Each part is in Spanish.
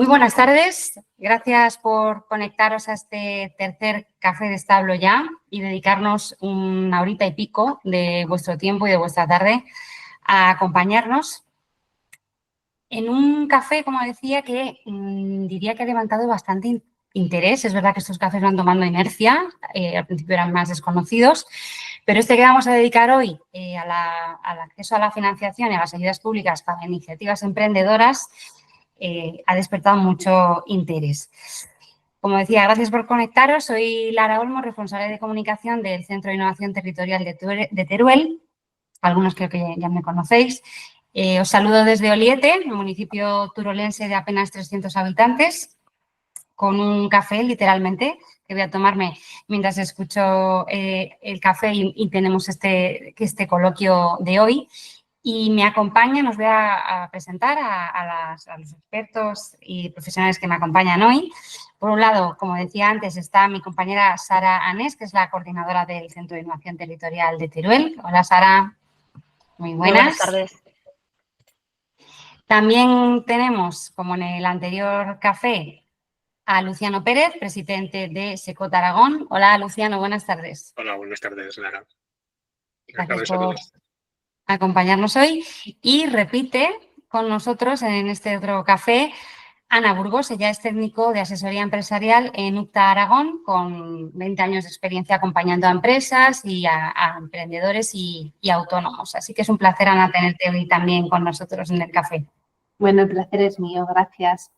Muy buenas tardes, gracias por conectaros a este tercer Café de Establo ya y dedicarnos una horita y pico de vuestro tiempo y de vuestra tarde a acompañarnos en un café, como decía, que diría que ha levantado bastante interés. Es verdad que estos cafés van tomando inercia, al principio eran más desconocidos, pero este que vamos a dedicar hoy al acceso a la financiación y a las ayudas públicas para iniciativas emprendedoras ha despertado mucho interés. Como decía, gracias por conectaros. Soy Lara Olmo, responsable de comunicación del Centro de Innovación Territorial de Teruel. Algunos creo que ya me conocéis. Os saludo desde Oliete, un municipio turolense de apenas 300 habitantes, con un café, literalmente, que voy a tomarme mientras escucho el café y tenemos este coloquio de hoy. Y me acompaña, os voy a presentar a los expertos y profesionales que me acompañan hoy. Por un lado, como decía antes, está mi compañera Sara Anés, que es la coordinadora del Centro de Innovación Territorial de Teruel. Hola, Sara. Muy buenas. Muy buenas tardes. También tenemos, como en el anterior café, a Luciano Pérez, presidente de Secot Aragón. Hola, Luciano, buenas tardes. Hola, buenas tardes, Lara. Gracias por acompañarnos hoy. Y repite con nosotros en este otro café Ana Burgos. Ella es técnico de asesoría empresarial en UCTA Aragón, con 20 años de experiencia acompañando a empresas y a emprendedores y autónomos. Así que es un placer, Ana, tenerte hoy también con nosotros en el café. Bueno, el placer es mío, gracias.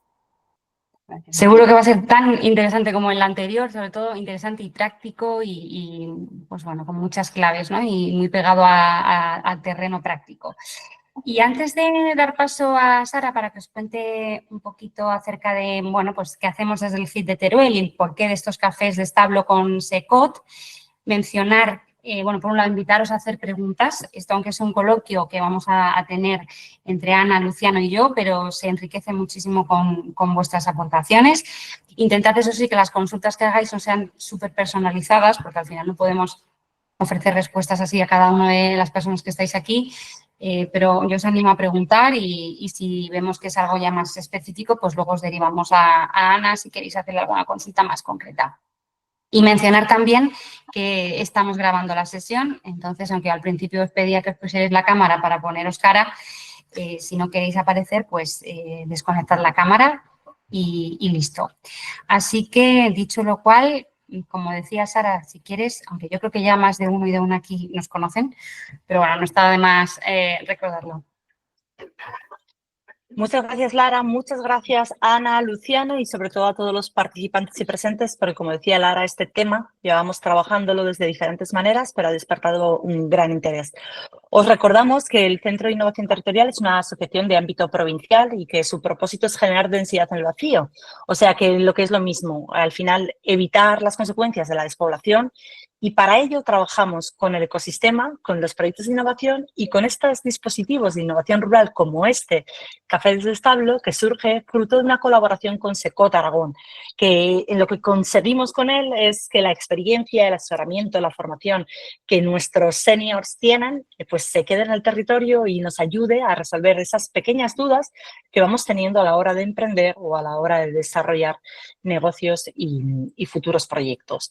Seguro que va a ser tan interesante como el anterior, sobre todo interesante y práctico y pues bueno, con muchas claves, ¿no? Y muy pegado al terreno práctico. Y antes de dar paso a Sara para que os cuente un poquito acerca de, bueno, pues qué hacemos desde el CIT de Teruel y el porqué de estos cafés de establo con Secot, mencionar, bueno, por un lado, invitaros a hacer preguntas. Esto, aunque es un coloquio que vamos a tener entre Ana, Luciano y yo, pero se enriquece muchísimo con vuestras aportaciones. Intentad, eso sí, que las consultas que hagáis no sean súper personalizadas, porque al final no podemos ofrecer respuestas así a cada una de las personas que estáis aquí, pero yo os animo a preguntar y si vemos que es algo ya más específico, pues luego os derivamos a Ana si queréis hacerle alguna consulta más concreta. Y mencionar también que estamos grabando la sesión, entonces, aunque al principio os pedía que os pusierais la cámara para poneros cara, si no queréis aparecer, pues desconectad la cámara y listo. Así que, dicho lo cual, como decía Sara, si quieres, aunque yo creo que ya más de uno y de una aquí nos conocen, pero bueno, no está de más recordarlo. Muchas gracias, Lara. Muchas gracias, Ana, Luciano y sobre todo a todos los participantes y presentes, porque como decía Lara, este tema llevamos trabajándolo desde diferentes maneras, pero ha despertado un gran interés. Os recordamos que el Centro de Innovación Territorial es una asociación de ámbito provincial y que su propósito es generar densidad en el vacío. O sea que lo que es lo mismo, al final evitar las consecuencias de la despoblación, y para ello trabajamos con el ecosistema, con los proyectos de innovación y con estos dispositivos de innovación rural como este Café de Establo, que surge fruto de una colaboración con Secot Aragón, que en lo que conseguimos con él es que la experiencia, el asesoramiento, la formación que nuestros seniors tienen, pues se quede en el territorio y nos ayude a resolver esas pequeñas dudas que vamos teniendo a la hora de emprender o a la hora de desarrollar negocios y futuros proyectos.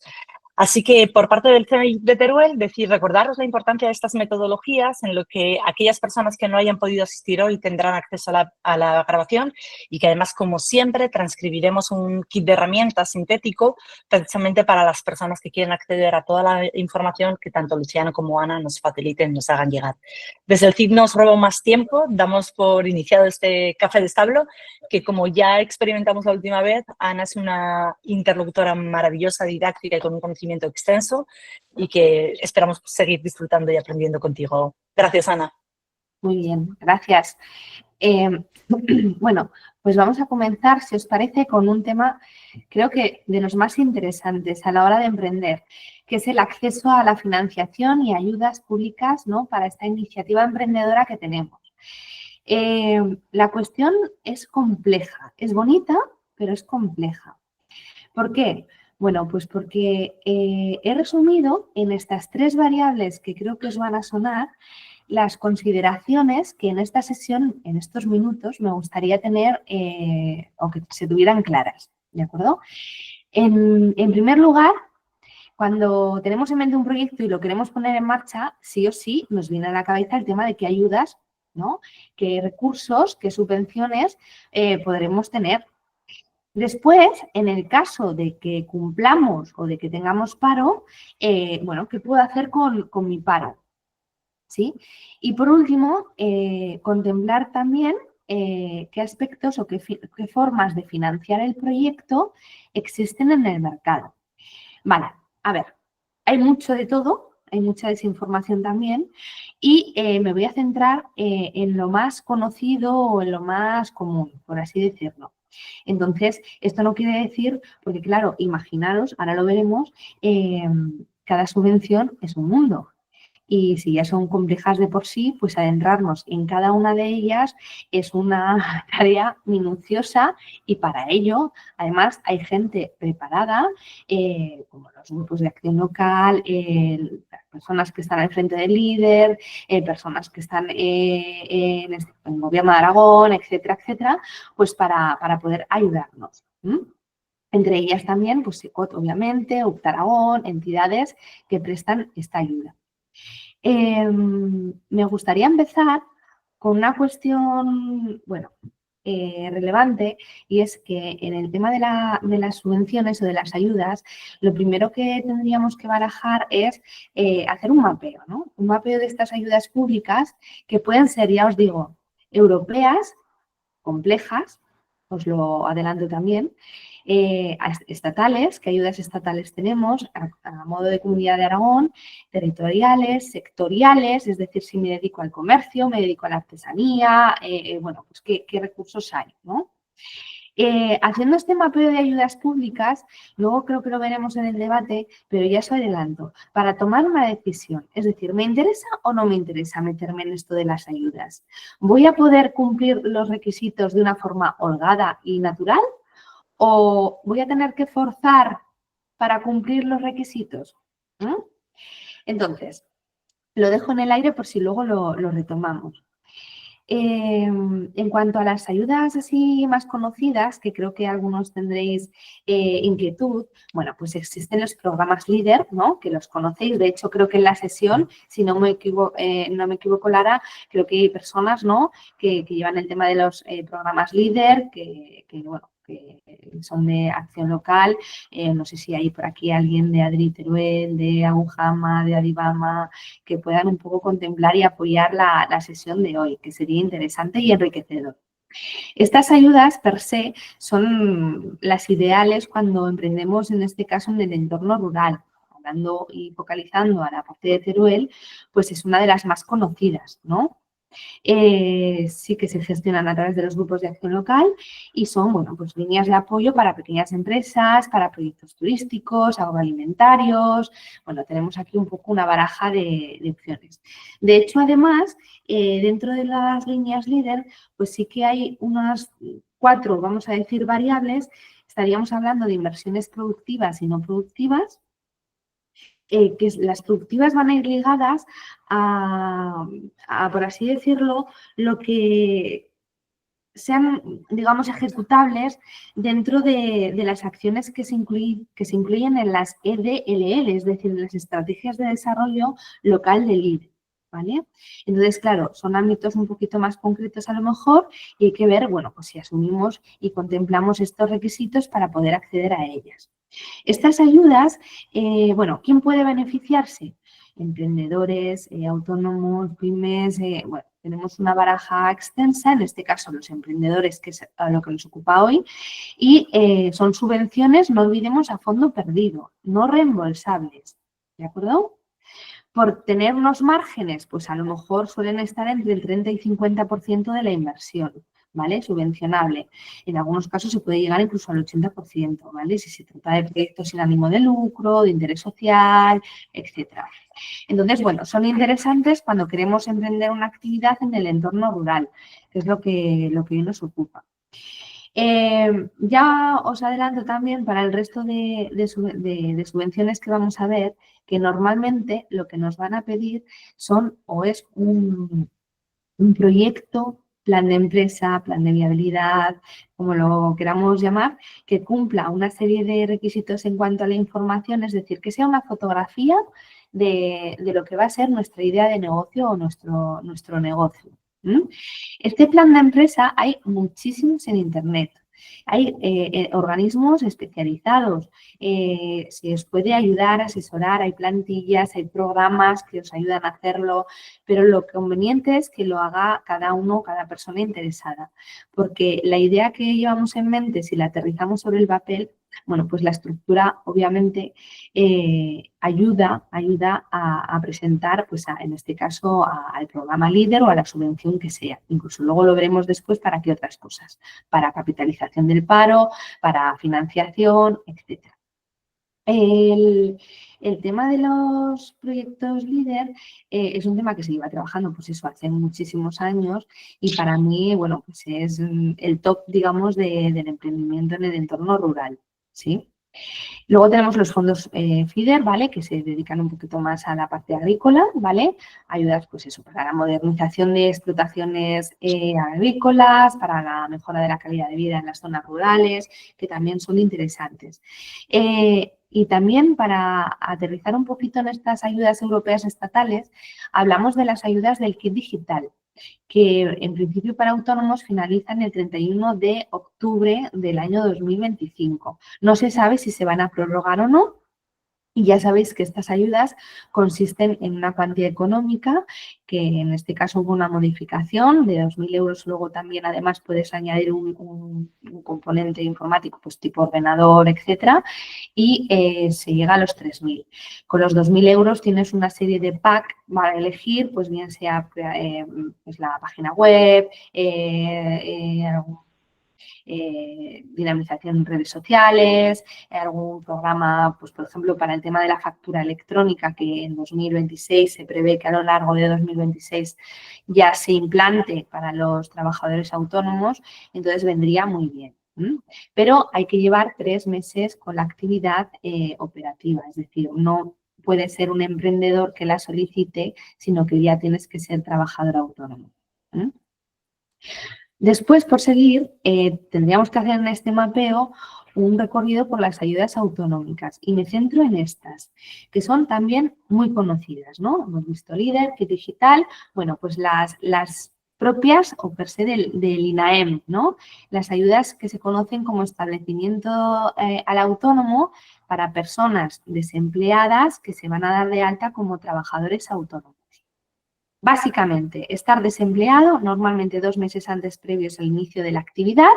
Así que por parte del CNI de Teruel, recordaros la importancia de estas metodologías en lo que aquellas personas que no hayan podido asistir hoy tendrán acceso a la grabación y que además, como siempre, transcribiremos un kit de herramientas sintético precisamente para las personas que quieren acceder a toda la información que tanto Luciano como Ana nos faciliten, nos hagan llegar. Desde el CIT no os robo más tiempo, damos por iniciado este Café de Establo, que como ya experimentamos la última vez, Ana es una interlocutora maravillosa, didáctica y con un conocimiento extenso y que esperamos seguir disfrutando y aprendiendo contigo. Gracias, Ana. Muy bien, gracias. Bueno, pues vamos a comenzar, si os parece, con un tema creo que de los más interesantes a la hora de emprender, que es el acceso a la financiación y ayudas públicas, ¿no?, para esta iniciativa emprendedora que tenemos. La cuestión es compleja, es bonita, pero es compleja. ¿Por qué? Bueno, pues porque he resumido en estas tres variables que creo que os van a sonar las consideraciones que en esta sesión, en estos minutos, me gustaría tener o que se tuvieran claras, ¿de acuerdo? En primer lugar, cuando tenemos en mente un proyecto y lo queremos poner en marcha, sí o sí nos viene a la cabeza el tema de qué ayudas, ¿no? Qué recursos, qué subvenciones podremos tener. Después, en el caso de que cumplamos o de que tengamos paro, bueno, ¿qué puedo hacer con mi paro? ¿Sí? Y por último, contemplar también qué aspectos o qué formas de financiar el proyecto existen en el mercado. Vale, a ver, hay mucho de todo, hay mucha desinformación también y me voy a centrar en lo más conocido o en lo más común, por así decirlo. Entonces, esto no quiere decir, porque claro, imaginaros, ahora lo veremos, cada subvención es un mundo. Y si ya son complejas de por sí, pues adentrarnos en cada una de ellas es una tarea minuciosa y para ello, además, hay gente preparada, como los grupos de acción local, las personas que están al frente del líder, personas que están en el Gobierno de Aragón, etcétera, etcétera, pues para poder ayudarnos. Entre ellas también, pues SECOT, obviamente, UPT Aragón, entidades que prestan esta ayuda. Me gustaría empezar con una cuestión, bueno, relevante y es que en el tema de las subvenciones o de las ayudas, lo primero que tendríamos que barajar es hacer un mapeo, ¿no? Un mapeo de estas ayudas públicas que pueden ser, ya os digo, europeas, complejas, os lo adelanto también, estatales, qué ayudas estatales tenemos a modo de Comunidad de Aragón, territoriales, sectoriales, es decir, si me dedico al comercio, me dedico a la artesanía, bueno, pues qué recursos hay, ¿no? Haciendo este mapeo de ayudas públicas, luego creo que lo veremos en el debate, pero ya os adelanto, para tomar una decisión, es decir, ¿me interesa o no me interesa meterme en esto de las ayudas? ¿Voy a poder cumplir los requisitos de una forma holgada y natural? ¿O voy a tener que forzar para cumplir los requisitos? Entonces, lo dejo en el aire por si luego lo retomamos. En cuanto a las ayudas así más conocidas, que creo que algunos tendréis inquietud, bueno, pues existen los programas LEADER, ¿no? Que los conocéis. De hecho, creo que en la sesión, si no me equivoco, Lara, creo que hay personas, ¿no? Que llevan el tema de los programas LEADER, que bueno, que son de acción local. No sé si hay por aquí alguien de Adri Teruel, de Agujama, de Adibama, que puedan un poco contemplar y apoyar la sesión de hoy, que sería interesante y enriquecedor. Estas ayudas per se son las ideales cuando emprendemos, en este caso, en el entorno rural. Hablando y focalizando a la parte de Teruel, pues es una de las más conocidas, ¿no? Sí que se gestionan a través de los grupos de acción local y son, bueno, pues líneas de apoyo para pequeñas empresas, para proyectos turísticos, agroalimentarios. Bueno, tenemos aquí un poco una baraja de opciones. De hecho, además, dentro de las líneas LEADER, pues sí que hay unas 4, vamos a decir, variables. Estaríamos hablando de inversiones productivas y no productivas, que las productivas van a ir ligadas a, por así decirlo, lo que sean, digamos, ejecutables dentro de las acciones que se incluyen en las EDLL, es decir, en las estrategias de desarrollo local del IDE, ¿vale? Entonces, claro, son ámbitos un poquito más concretos a lo mejor y hay que ver, bueno, pues si asumimos y contemplamos estos requisitos para poder acceder a ellas. Estas ayudas, bueno, ¿quién puede beneficiarse? Emprendedores, autónomos, pymes, bueno, tenemos una baraja extensa, en este caso los emprendedores, que es a lo que nos ocupa hoy, y son subvenciones, no olvidemos, a fondo perdido, no reembolsables, ¿de acuerdo? Por tener unos márgenes, pues a lo mejor suelen estar entre el 30 y 50% de la inversión, ¿vale? Subvencionable. En algunos casos se puede llegar incluso al 80%, ¿vale? Si se trata de proyectos sin ánimo de lucro, de interés social, etcétera. Entonces, bueno, son interesantes cuando queremos emprender una actividad en el entorno rural, que es lo que hoy nos ocupa. Ya os adelanto también para el resto de subvenciones que vamos a ver, que normalmente lo que nos van a pedir son o es un proyecto, plan de empresa, plan de viabilidad, como lo queramos llamar, que cumpla una serie de requisitos en cuanto a la información, es decir, que sea una fotografía de lo que va a ser nuestra idea de negocio o nuestro negocio. Este plan de empresa hay muchísimos en Internet. Hay organismos especializados, se os puede ayudar, asesorar, hay plantillas, hay programas que os ayudan a hacerlo, pero lo conveniente es que lo haga cada uno, cada persona interesada, porque la idea que llevamos en mente, si la aterrizamos sobre el papel, bueno, pues la estructura obviamente ayuda a presentar, pues en este caso, al programa líder o a la subvención que sea. Incluso luego lo veremos después para qué otras cosas, para capitalización del paro, para financiación, etc. El tema de los proyectos líder es un tema que se lleva trabajando, pues eso, hace muchísimos años y para mí, bueno, pues es el top, digamos, del emprendimiento en el entorno rural, ¿sí? Luego tenemos los fondos FEDER, ¿vale? Que se dedican un poquito más a la parte agrícola, ¿vale? Ayudas, pues eso, para la modernización de explotaciones agrícolas, para la mejora de la calidad de vida en las zonas rurales, que también son interesantes. Y también para aterrizar un poquito en estas ayudas europeas estatales, hablamos de las ayudas del kit digital, que en principio para autónomos finalizan el 31 de octubre del año 2025. No se sabe si se van a prorrogar o no. Y ya sabéis que estas ayudas consisten en una cuantía económica, que en este caso hubo una modificación de 2.000 euros. Luego también además puedes añadir un componente informático, pues tipo ordenador, etcétera, y se llega a los 3.000. Con los 2.000 euros tienes una serie de pack para elegir, pues bien sea pues la página web, dinamización en redes sociales, algún programa, pues por ejemplo, para el tema de la factura electrónica, que en 2026 se prevé que a lo largo de 2026 ya se implante para los trabajadores autónomos, entonces vendría muy bien. Pero hay que llevar 3 meses con la actividad operativa, es decir, no puede ser un emprendedor que la solicite, sino que ya tienes que ser trabajador autónomo. Después, por seguir, tendríamos que hacer en este mapeo un recorrido por las ayudas autonómicas y me centro en estas, que son también muy conocidas, ¿no? Hemos visto líder, kit digital, bueno, pues las propias o per se del INAEM, ¿no? Las ayudas que se conocen como establecimiento al autónomo para personas desempleadas que se van a dar de alta como trabajadores autónomos. Básicamente, estar desempleado, normalmente 2 meses antes previos al inicio de la actividad.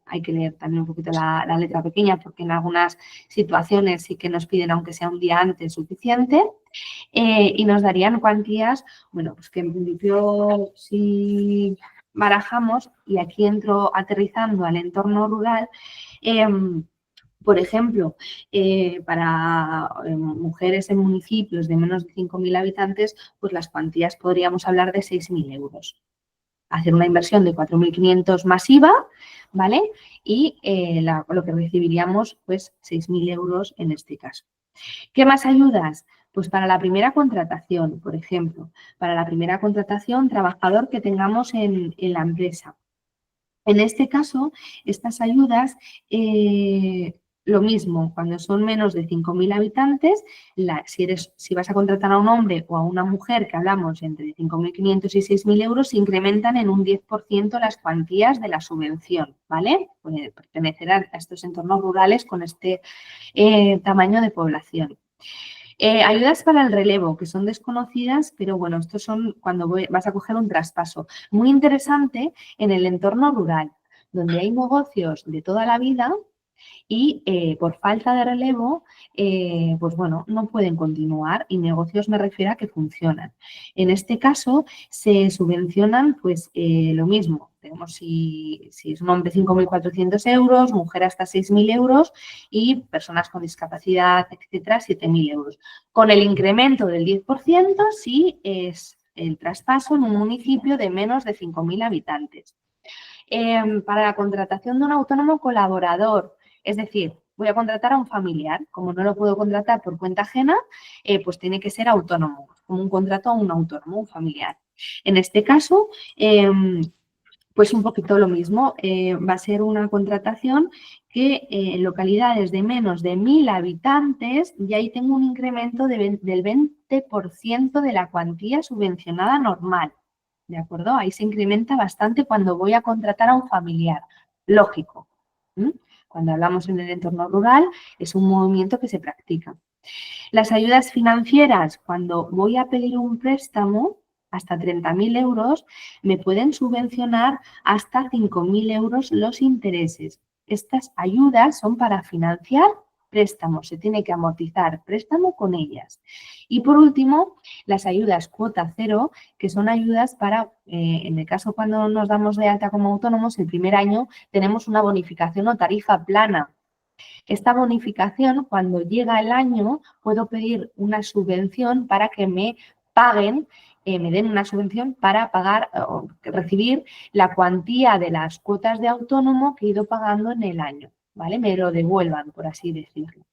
Hay que leer también un poquito la letra pequeña porque en algunas situaciones sí que nos piden, aunque sea un día antes, suficiente. Y nos darían cuantías, bueno, pues que en principio si barajamos, y aquí entro aterrizando al entorno rural, por ejemplo, para mujeres en municipios de menos de 5.000 habitantes, pues las cuantías podríamos hablar de 6.000 euros. Hacer una inversión de 4.500 masiva, ¿vale? Y lo que recibiríamos, pues 6.000 euros en este caso. ¿Qué más ayudas? Pues para la primera contratación, por ejemplo, para la primera contratación, trabajador que tengamos en la empresa. En este caso, estas ayudas, lo mismo, cuando son menos de 5.000 habitantes, si vas a contratar a un hombre o a una mujer, que hablamos entre 5.500 y 6.000 euros, se incrementan en un 10% las cuantías de la subvención, ¿vale? Pues pertenecerán a estos entornos rurales con este tamaño de población. Ayudas para el relevo, que son desconocidas, pero bueno, estos son cuando vas a coger un traspaso. Muy interesante en el entorno rural, donde hay negocios de toda la vida y por falta de relevo, pues bueno, no pueden continuar y negocios me refiero a que funcionan. En este caso se subvencionan pues lo mismo. Tenemos si es un hombre 5.400 euros, mujer hasta 6.000 euros y personas con discapacidad, etcétera, 7.000 euros. Con el incremento del 10% si es el traspaso en un municipio de menos de 5.000 habitantes. Para la contratación de un autónomo colaborador, es decir, voy a contratar a un familiar, como no lo puedo contratar por cuenta ajena, pues tiene que ser autónomo, como un contrato a un autónomo, un familiar. En este caso, pues un poquito lo mismo, va a ser una contratación que en localidades de menos de 1.000 habitantes, y ahí tengo un incremento del 20% de la cuantía subvencionada normal, ¿de acuerdo? Ahí se incrementa bastante cuando voy a contratar a un familiar, lógico. Cuando hablamos en el entorno rural, es un movimiento que se practica. Las ayudas financieras, cuando voy a pedir un préstamo, hasta 30.000 euros, me pueden subvencionar hasta 5.000 euros los intereses. Estas ayudas son para financiar préstamos, se tiene que amortizar préstamo con ellas. Y por último, las ayudas cuota cero, que son ayudas para, en el caso cuando nos damos de alta como autónomos, el primer año tenemos una bonificación o tarifa plana. Esta bonificación, cuando llega el año, puedo pedir una subvención para que me paguen, me den una subvención para pagar o recibir la cuantía de las cuotas de autónomo que he ido pagando en el año, ¿vale? Me lo devuelvan, por así decirlo.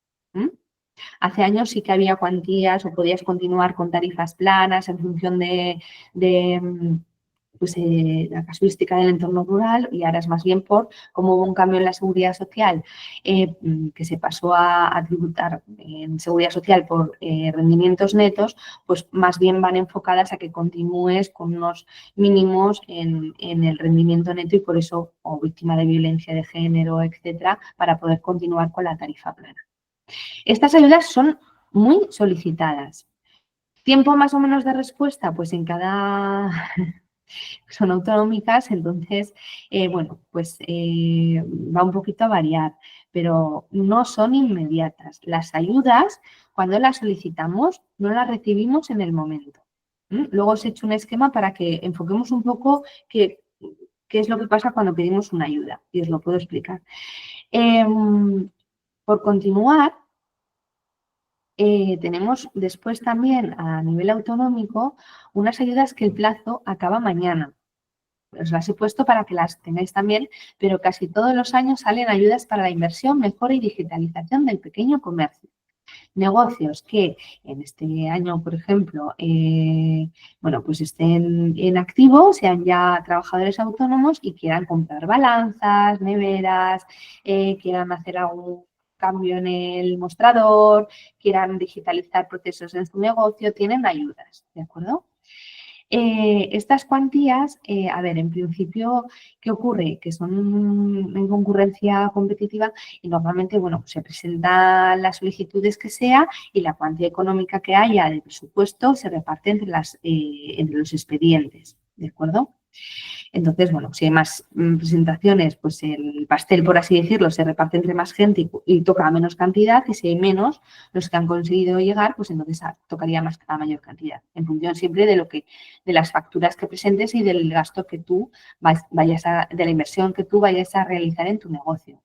Hace años sí que había cuantías o podías continuar con tarifas planas en función de la casuística del entorno rural, y ahora es más bien por cómo hubo un cambio en la seguridad social, que se pasó a tributar en seguridad social por rendimientos netos, pues más bien van enfocadas a que continúes con unos mínimos en el rendimiento neto y por eso, o víctima de violencia de género, etcétera, para poder continuar con la tarifa plana. Estas ayudas son muy solicitadas. ¿Tiempo más o menos de respuesta? Pues en cada... son autonómicas, entonces, bueno, pues va un poquito a variar, pero no son inmediatas. Las ayudas, cuando las solicitamos, no las recibimos en el momento. Luego os he hecho un esquema para que enfoquemos un poco qué es lo que pasa cuando pedimos una ayuda, y os lo puedo explicar. Por continuar, tenemos después también a nivel autonómico unas ayudas que el plazo acaba mañana. Os las he puesto para que las tengáis también, pero casi todos los años salen ayudas para la inversión, mejora y digitalización del pequeño comercio. Negocios que en este año, por ejemplo, bueno, pues estén en activo, sean ya trabajadores autónomos y quieran comprar balanzas, neveras, quieran hacer algún cambio en el mostrador, quieran digitalizar procesos en su negocio, tienen ayudas, ¿de acuerdo? Estas cuantías, a ver, en principio, ¿qué ocurre? Que son en concurrencia competitiva y normalmente, bueno, pues se presentan las solicitudes que sea y la cuantía económica que haya de presupuesto se reparte entre los expedientes, ¿de acuerdo? Entonces, bueno, si hay más presentaciones, pues el pastel, por así decirlo, se reparte entre más gente y toca menos cantidad, y si hay menos, los que han conseguido llegar, pues entonces tocaría más a mayor cantidad, en función siempre de las facturas que presentes y del gasto que tú de la inversión que tú vayas a realizar en tu negocio.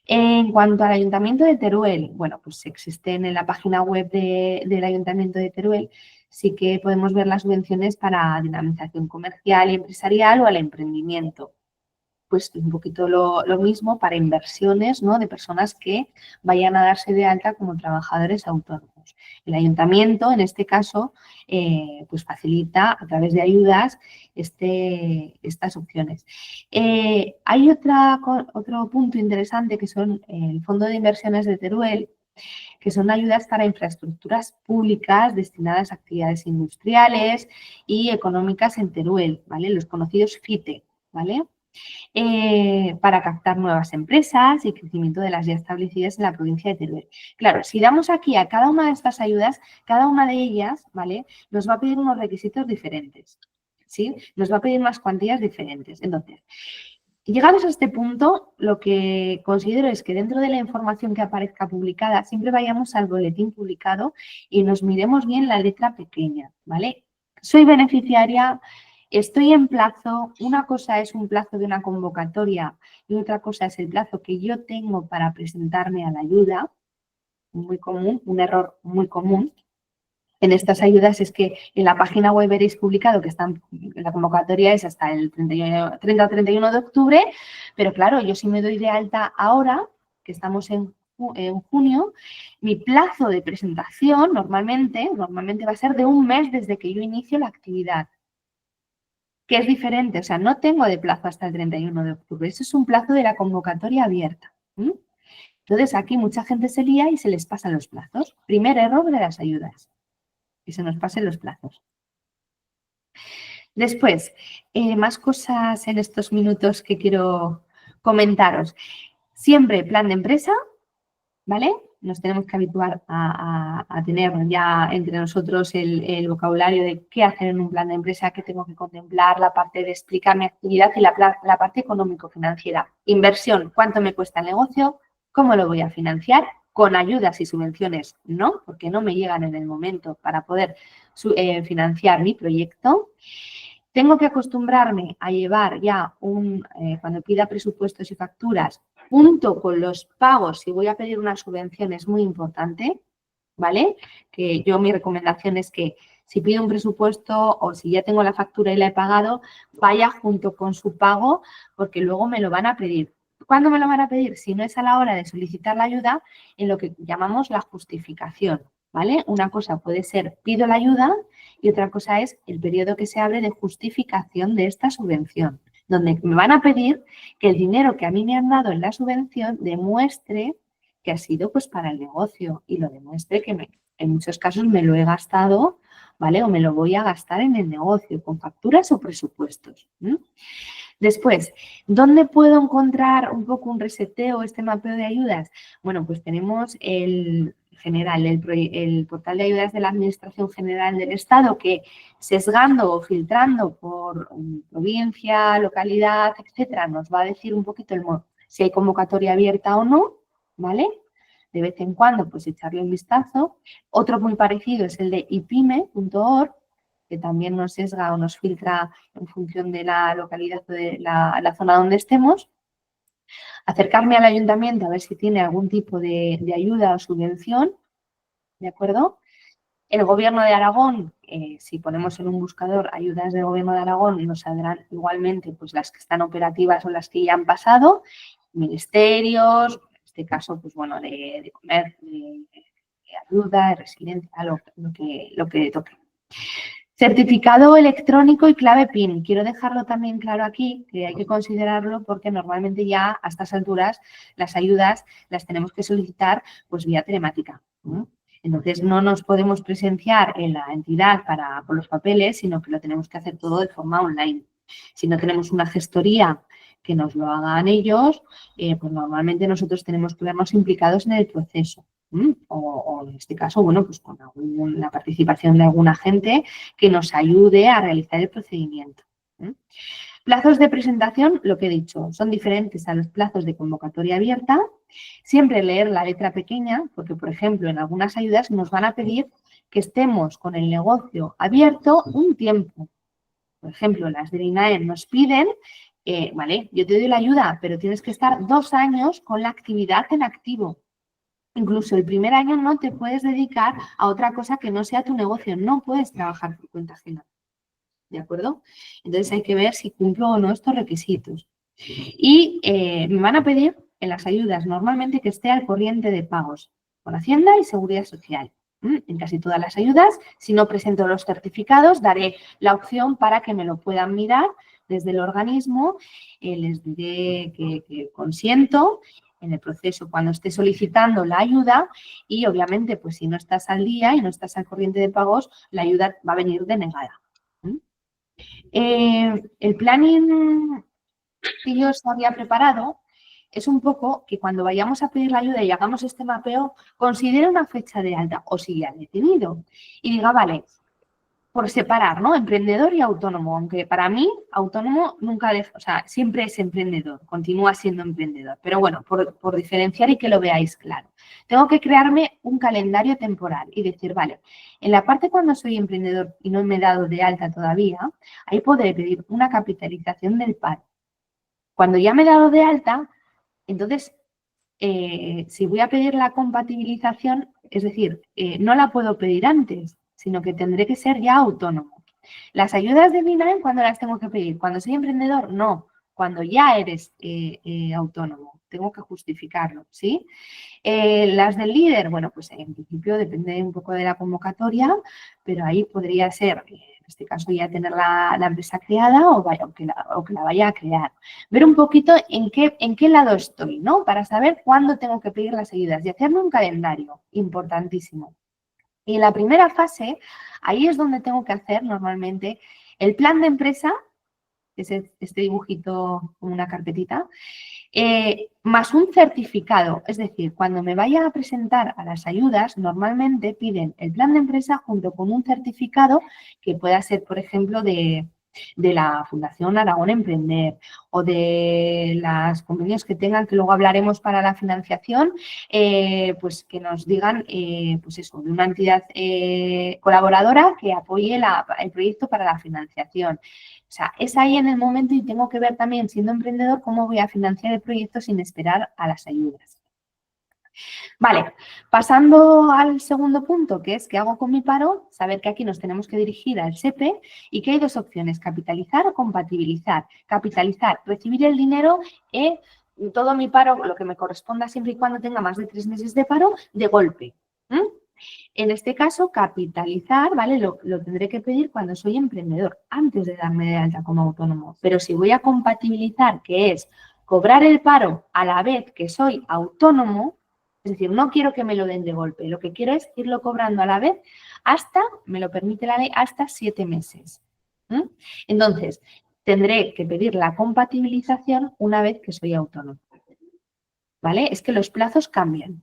En cuanto al Ayuntamiento de Teruel, bueno, pues existen en la página web del Ayuntamiento de Teruel, sí que podemos ver las subvenciones para dinamización comercial y empresarial o al emprendimiento. Pues un poquito lo mismo para inversiones, ¿no?, de personas que vayan a darse de alta como trabajadores autónomos. El ayuntamiento, en este caso, pues facilita a través de ayudas estas opciones. Hay otro punto interesante que son el Fondo de Inversiones de Teruel, que son ayudas para infraestructuras públicas destinadas a actividades industriales y económicas en Teruel, ¿vale? Los conocidos FITE, ¿vale? Para captar nuevas empresas y crecimiento de las ya establecidas en la provincia de Teruel. Claro, si damos aquí a cada una de estas ayudas, cada una de ellas, ¿vale?, nos va a pedir unos requisitos diferentes, ¿sí? Nos va a pedir unas cuantías diferentes. Entonces, llegados a este punto, lo que considero es que dentro de la información que aparezca publicada, siempre vayamos al boletín publicado y nos miremos bien la letra pequeña, ¿vale? Soy beneficiaria, estoy en plazo. Una cosa es un plazo de una convocatoria y otra cosa es el plazo que yo tengo para presentarme a la ayuda. Muy común, un error muy común. en estas ayudas es que en la página web veréis publicado que la convocatoria es hasta el 30 o 31 de octubre, pero claro, yo si me doy de alta ahora, que estamos en junio, mi plazo de presentación normalmente va a ser de un mes desde que yo inicio la actividad, que es diferente, o sea, no tengo de plazo hasta el 31 de octubre, eso es un plazo de la convocatoria abierta. Entonces, aquí mucha gente se lía y se les pasan los plazos. Primer error de las ayudas, que se nos pasen los plazos. Después, más cosas en estos minutos que quiero comentaros. Siempre plan de empresa, ¿vale? Nos tenemos que habituar a tener ya entre nosotros el vocabulario de qué hacer en un plan de empresa, qué tengo que contemplar, la parte de explicar mi actividad y la parte económico-financiera. Inversión, cuánto me cuesta el negocio, cómo lo voy a financiar, con ayudas y subvenciones no, porque no me llegan en el momento para poder financiar mi proyecto. Tengo que acostumbrarme a llevar ya cuando pida presupuestos y facturas, junto con los pagos, si voy a pedir una subvención es muy importante, ¿vale? Que mi recomendación es que si pido un presupuesto o si ya tengo la factura y la he pagado, vaya junto con su pago porque luego me lo van a pedir. ¿Cuándo me lo van a pedir? Si no es a la hora de solicitar la ayuda, en lo que llamamos la justificación, ¿vale? Una cosa puede ser pido la ayuda y otra cosa es el periodo que se abre de justificación de esta subvención, donde me van a pedir que el dinero que a mí me han dado en la subvención demuestre que ha sido pues para el negocio y lo demuestre que en muchos casos me lo he gastado, ¿vale? O me lo voy a gastar en el negocio con facturas o presupuestos. Después, ¿dónde puedo encontrar un poco un reseteo, este mapeo de ayudas? Bueno, pues tenemos el portal de ayudas de la Administración General del Estado que sesgando o filtrando por provincia, localidad, etcétera, nos va a decir un poquito si hay convocatoria abierta o no, ¿vale? De vez en cuando, pues echarle un vistazo. Otro muy parecido es el de ipime.org, que también nos sesga o nos filtra en función de la localidad o de la zona donde estemos. Acercarme al ayuntamiento a ver si tiene algún tipo de ayuda o subvención, ¿de acuerdo? El Gobierno de Aragón, si ponemos en un buscador ayudas del Gobierno de Aragón, nos saldrán igualmente pues, las que están operativas o las que ya han pasado, ministerios, en este caso, pues bueno, de comercio, de ayuda, de residencia, lo que toque. Certificado electrónico y clave PIN. Quiero dejarlo también claro aquí, que hay que considerarlo porque normalmente ya a estas alturas las ayudas las tenemos que solicitar pues vía telemática, ¿no? Entonces no nos podemos presenciar en la entidad por los papeles, sino que lo tenemos que hacer todo de forma online. Si no tenemos una gestoría que nos lo hagan ellos, pues normalmente nosotros tenemos que vernos implicados en el proceso. O en este caso, bueno, pues con la participación de algún agente que nos ayude a realizar el procedimiento. Plazos de presentación, lo que he dicho, son diferentes a los plazos de convocatoria abierta. Siempre leer la letra pequeña, porque, por ejemplo, en algunas ayudas nos van a pedir que estemos con el negocio abierto un tiempo. Por ejemplo, las del INAEM nos piden, vale, yo te doy la ayuda, pero tienes que estar 2 años con la actividad en activo. Incluso el primer año no te puedes dedicar a otra cosa que no sea tu negocio. No puedes trabajar por cuenta ajena. ¿De acuerdo? Entonces hay que ver si cumplo o no estos requisitos. Y me van a pedir en las ayudas normalmente que esté al corriente de pagos con Hacienda y Seguridad Social. En casi todas las ayudas, si no presento los certificados, daré la opción para que me lo puedan mirar desde el organismo. Les diré que consiento en el proceso cuando esté solicitando la ayuda y obviamente pues si no estás al día y no estás al corriente de pagos, la ayuda va a venir denegada. El planning que yo os había preparado es un poco que cuando vayamos a pedir la ayuda y hagamos este mapeo, considere una fecha de alta o si ya he tenido y diga, vale, por separar, ¿no? Emprendedor y autónomo, aunque para mí autónomo nunca o sea, siempre es emprendedor, continúa siendo emprendedor, pero bueno, por diferenciar y que lo veáis claro. Tengo que crearme un calendario temporal y decir, vale, en la parte cuando soy emprendedor y no me he dado de alta todavía, ahí podré pedir una capitalización del paro. Cuando ya me he dado de alta, entonces, si voy a pedir la compatibilización, es decir, no la puedo pedir antes, sino que tendré que ser ya autónomo. Las ayudas de BINAEM, ¿cuándo las tengo que pedir? ¿Cuando soy emprendedor? No, cuando ya eres autónomo. Tengo que justificarlo, ¿sí? Las del líder, bueno, pues en principio depende un poco de la convocatoria, pero ahí podría ser, en este caso, ya tener la empresa creada o que la vaya a crear. Ver un poquito en qué lado estoy, ¿no? Para saber cuándo tengo que pedir las ayudas y hacerme un calendario, importantísimo. Y en la primera fase, ahí es donde tengo que hacer normalmente el plan de empresa, que es este dibujito como una carpetita, más un certificado. Es decir, cuando me vaya a presentar a las ayudas, normalmente piden el plan de empresa junto con un certificado que pueda ser, por ejemplo, de la Fundación Aragón Emprender o de los convenios que tengan, que luego hablaremos para la financiación, pues que nos digan, pues eso, de una entidad colaboradora que apoye el proyecto para la financiación. O sea, es ahí en el momento y tengo que ver también, siendo emprendedor, cómo voy a financiar el proyecto sin esperar a las ayudas. Vale, pasando al segundo punto, que es qué hago con mi paro, saber que aquí nos tenemos que dirigir al SEPE y que hay dos opciones, capitalizar o compatibilizar. Capitalizar, recibir el dinero todo mi paro, lo que me corresponda siempre y cuando tenga más de 3 meses de paro, de golpe. En este caso, capitalizar, ¿vale? Lo tendré que pedir cuando soy emprendedor, antes de darme de alta como autónomo. Pero si voy a compatibilizar, que es cobrar el paro a la vez que soy autónomo, es decir, no quiero que me lo den de golpe, lo que quiero es irlo cobrando a la vez hasta, me lo permite la ley, hasta 7 meses. Entonces, tendré que pedir la compatibilización una vez que soy autónomo. ¿Vale? Es que los plazos cambian.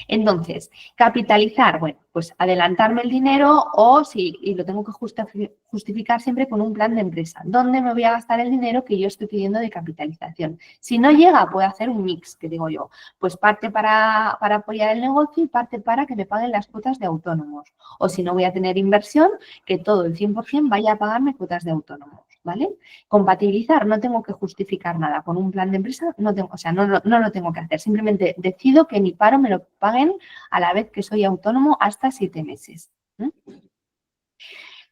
Entonces, capitalizar, bueno, pues adelantarme el dinero o sí, y lo tengo que justificar siempre con un plan de empresa. ¿Dónde me voy a gastar el dinero que yo estoy pidiendo de capitalización? Si no llega, puedo hacer un mix, que digo yo, pues parte para apoyar el negocio y parte para que me paguen las cuotas de autónomos. O si no voy a tener inversión, que todo el 100% vaya a pagarme cuotas de autónomos, ¿vale? Compatibilizar, no tengo que justificar nada. Con un plan de empresa no lo tengo que hacer. Simplemente decido que mi paro me lo paguen a la vez que soy autónomo hasta 7 meses.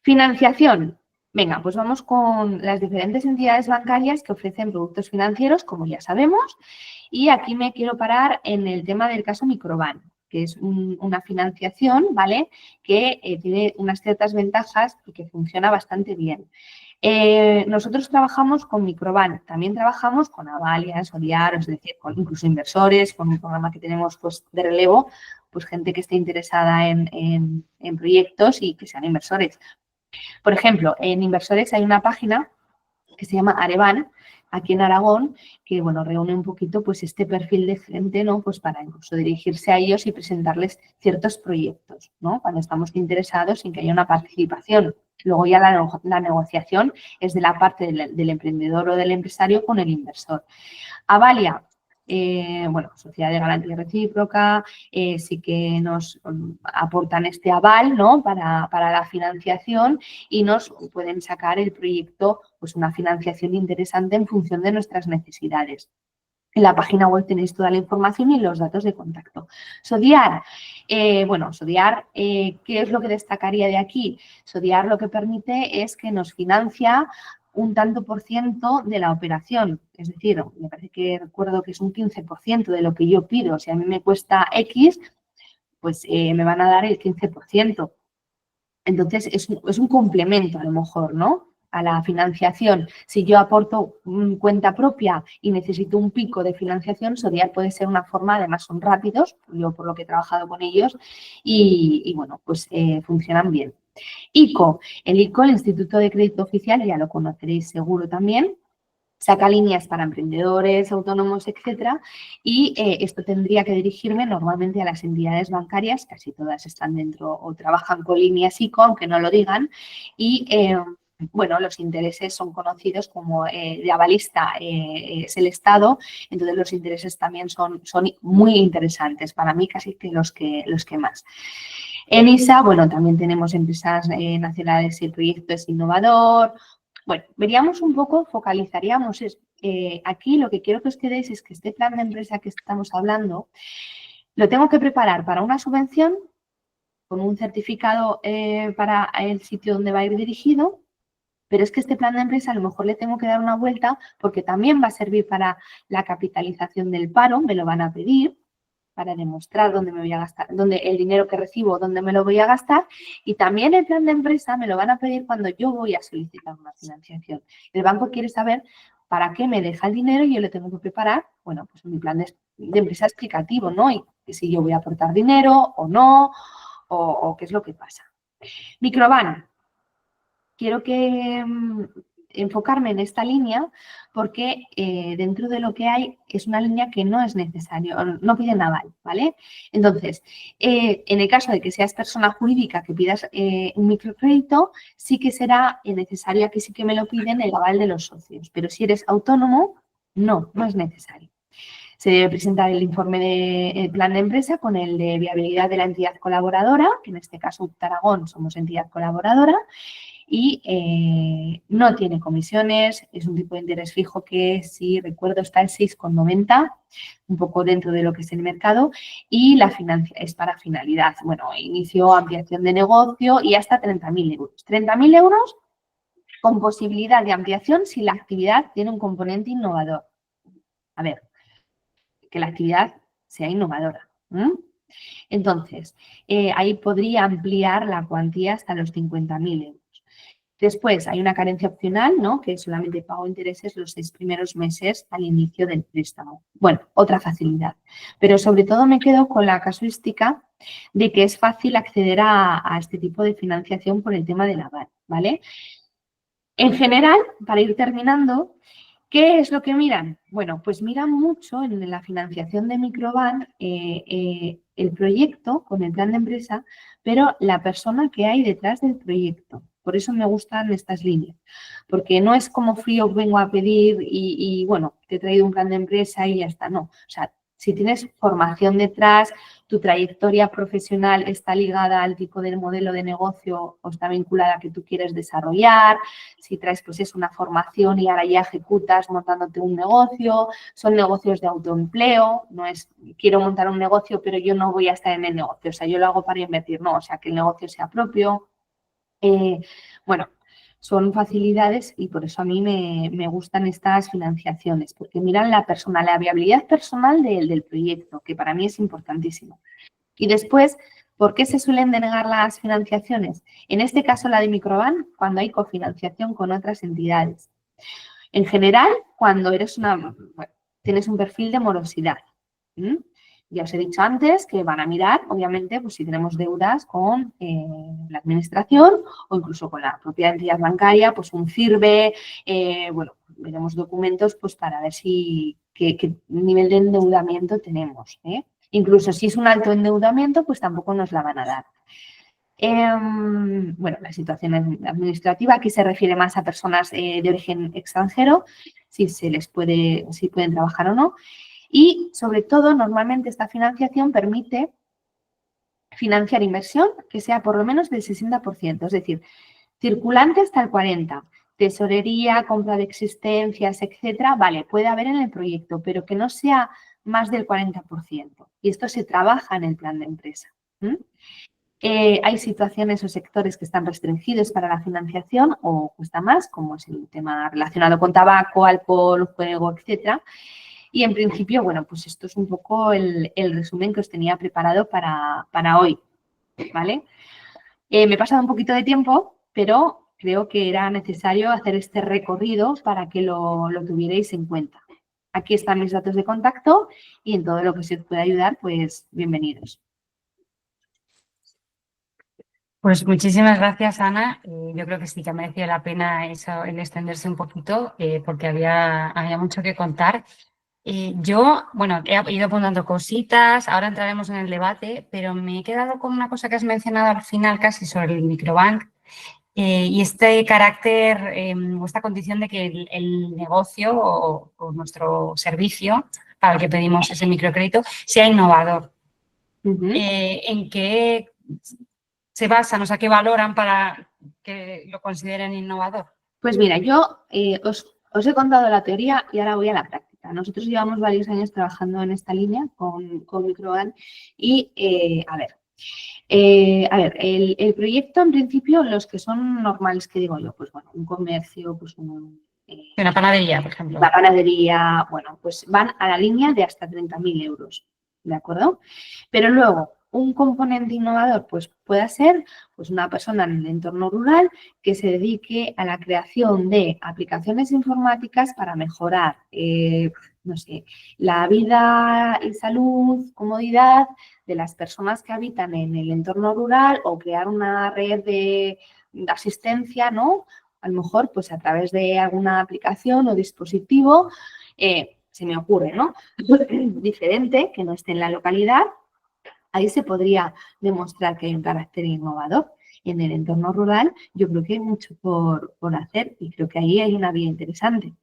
Financiación. Venga, pues vamos con las diferentes entidades bancarias que ofrecen productos financieros, como ya sabemos. Y aquí me quiero parar en el tema del caso Microban, que es una financiación, ¿vale? Que tiene unas ciertas ventajas y que funciona bastante bien. Nosotros trabajamos con Microban, también trabajamos con Avalia, Sodiar, es decir, con incluso inversores, con un programa que tenemos pues, de relevo, pues gente que esté interesada en proyectos y que sean inversores. Por ejemplo, en inversores hay una página que se llama Areban, aquí en Aragón, que bueno, reúne un poquito pues este perfil de gente, ¿no? Pues para incluso dirigirse a ellos y presentarles ciertos proyectos, ¿no? Cuando estamos interesados en que haya una participación. Luego ya la negociación es de la parte del emprendedor o del empresario con el inversor. Avalia, bueno, sociedad de garantía recíproca, sí que nos aportan este aval, ¿no? Para la financiación y nos pueden sacar el proyecto, pues una financiación interesante en función de nuestras necesidades. En la página web tenéis toda la información y los datos de contacto. Sodiar, Sodiar, ¿qué es lo que destacaría de aquí? Sodiar lo que permite es que nos financia un tanto por ciento de la operación. Es decir, me parece que recuerdo que es un 15% de lo que yo pido. Si a mí me cuesta X, pues me van a dar el 15%. Entonces, es un complemento a lo mejor, ¿no? A la financiación. Si yo aporto cuenta propia y necesito un pico de financiación, Sodiar puede ser una forma, además son rápidos, yo por lo que he trabajado con ellos, y bueno, pues funcionan bien. ICO, el Instituto de Crédito Oficial, ya lo conoceréis seguro también, saca líneas para emprendedores, autónomos, etcétera, y esto tendría que dirigirme normalmente a las entidades bancarias, casi todas están dentro o trabajan con líneas ICO, aunque no lo digan, y bueno, los intereses son conocidos como de avalista es el Estado, entonces los intereses también son muy interesantes, para mí casi que los que más. En ISA, bueno, también tenemos empresas nacionales y el proyecto es innovador. Bueno, veríamos un poco, focalizaríamos aquí lo que quiero que os quedéis es que este plan de empresa que estamos hablando lo tengo que preparar para una subvención con un certificado para el sitio donde va a ir dirigido, pero es que este plan de empresa a lo mejor le tengo que dar una vuelta porque también va a servir para la capitalización del paro, me lo van a pedir para demostrar dónde me voy a gastar, dónde el dinero que recibo, dónde me lo voy a gastar, y también el plan de empresa me lo van a pedir cuando yo voy a solicitar una financiación. El banco quiere saber para qué me deja el dinero y yo le tengo que preparar, bueno, pues mi plan de empresa explicativo, ¿no? Y si yo voy a aportar dinero o no, o qué es lo que pasa. Microban. Quiero enfocarme en esta línea porque dentro de lo que hay es una línea que no es necesario, no piden aval, ¿vale? Entonces, en el caso de que seas persona jurídica que pidas un microcrédito, sí que será necesario, aquí sí que me lo piden, el aval de los socios, pero si eres autónomo, no es necesario. Se debe presentar el informe del plan de empresa con el de viabilidad de la entidad colaboradora, que en este caso UPT Aragón somos entidad colaboradora, y no tiene comisiones, es un tipo de interés fijo que, si recuerdo, está en 6,90, un poco dentro de lo que es el mercado, y la financiación es para finalidad, bueno, inicio, ampliación de negocio y hasta 30.000 euros. 30.000 euros con posibilidad de ampliación si la actividad tiene un componente innovador. A ver, que la actividad sea innovadora. Entonces, ahí podría ampliar la cuantía hasta los 50.000 euros. Después hay una carencia opcional, ¿no? Que solamente pago intereses los 6 primeros meses al inicio del préstamo. Bueno, otra facilidad. Pero sobre todo me quedo con la casuística de que es fácil acceder a este tipo de financiación por el tema del aval, ¿vale? En general, para ir terminando, ¿qué es lo que miran? Bueno, pues miran mucho en la financiación de Microban el proyecto con el plan de empresa, pero la persona que hay detrás del proyecto. Por eso me gustan estas líneas, porque no es como frío vengo a pedir y bueno, te he traído un plan de empresa y ya está, no. O sea, si tienes formación detrás, tu trayectoria profesional está ligada al tipo de modelo de negocio o está vinculada a que tú quieres desarrollar, si traes pues es una formación y ahora ya ejecutas montándote un negocio, son negocios de autoempleo, no es quiero montar un negocio pero yo no voy a estar en el negocio, o sea, yo lo hago para invertir, no, o sea, que el negocio sea propio. Bueno, son facilidades y por eso a mí me gustan estas financiaciones, porque miran la viabilidad personal del proyecto, que para mí es importantísimo. Y después, ¿por qué se suelen denegar las financiaciones? En este caso, la de Microban, cuando hay cofinanciación con otras entidades. En general, cuando tienes un perfil de morosidad. Ya os he dicho antes que van a mirar, obviamente, pues si tenemos deudas con la administración o incluso con la propia entidad bancaria, pues un CIRBE, bueno, veremos documentos pues para ver qué nivel de endeudamiento tenemos. Incluso si es un alto endeudamiento, pues tampoco nos la van a dar. Bueno, la situación administrativa aquí se refiere más a personas de origen extranjero, si pueden trabajar o no. Y, sobre todo, normalmente esta financiación permite financiar inversión que sea por lo menos del 60%, es decir, circulante hasta el 40%, tesorería, compra de existencias, etcétera, vale, puede haber en el proyecto, pero que no sea más del 40%. Y esto se trabaja en el plan de empresa. Hay situaciones o sectores que están restringidos para la financiación o cuesta más, como es el tema relacionado con tabaco, alcohol, juego, etcétera. Y en principio, bueno, pues esto es un poco el resumen que os tenía preparado para hoy, ¿vale? Me he pasado un poquito de tiempo, pero creo que era necesario hacer este recorrido para que lo tuvierais en cuenta. Aquí están mis datos de contacto y en todo lo que se os pueda ayudar, pues bienvenidos. Pues muchísimas gracias, Ana. Yo creo que sí que ha merecido la pena eso, el extenderse un poquito, porque había mucho que contar. Yo, bueno, he ido apuntando cositas, ahora entraremos en el debate, pero me he quedado con una cosa que has mencionado al final casi sobre el microbank y este carácter o esta condición de que el negocio o nuestro servicio para el que pedimos ese microcrédito sea innovador. ¿En qué se basan, o sea, qué valoran para que lo consideren innovador? Pues mira, yo os he contado la teoría y ahora voy a la práctica. Nosotros llevamos varios años trabajando en esta línea con Microban y, a ver, A ver, el proyecto en principio, los que son normales, que digo yo, pues bueno, un comercio, pues Una panadería, por ejemplo. la panadería, bueno, pues van a la línea de hasta 30.000 euros, ¿de acuerdo? Pero luego, un componente innovador, pues puede ser pues una persona en el entorno rural que se dedique a la creación de aplicaciones informáticas para mejorar, no sé, la vida y salud, comodidad de las personas que habitan en el entorno rural o crear una red de asistencia, ¿no? A lo mejor, pues a través de alguna aplicación o dispositivo, se me ocurre, ¿no? Diferente, que no esté en la localidad, ahí se podría demostrar que hay un carácter innovador. En el entorno rural yo creo que hay mucho por hacer y creo que ahí hay una vía interesante.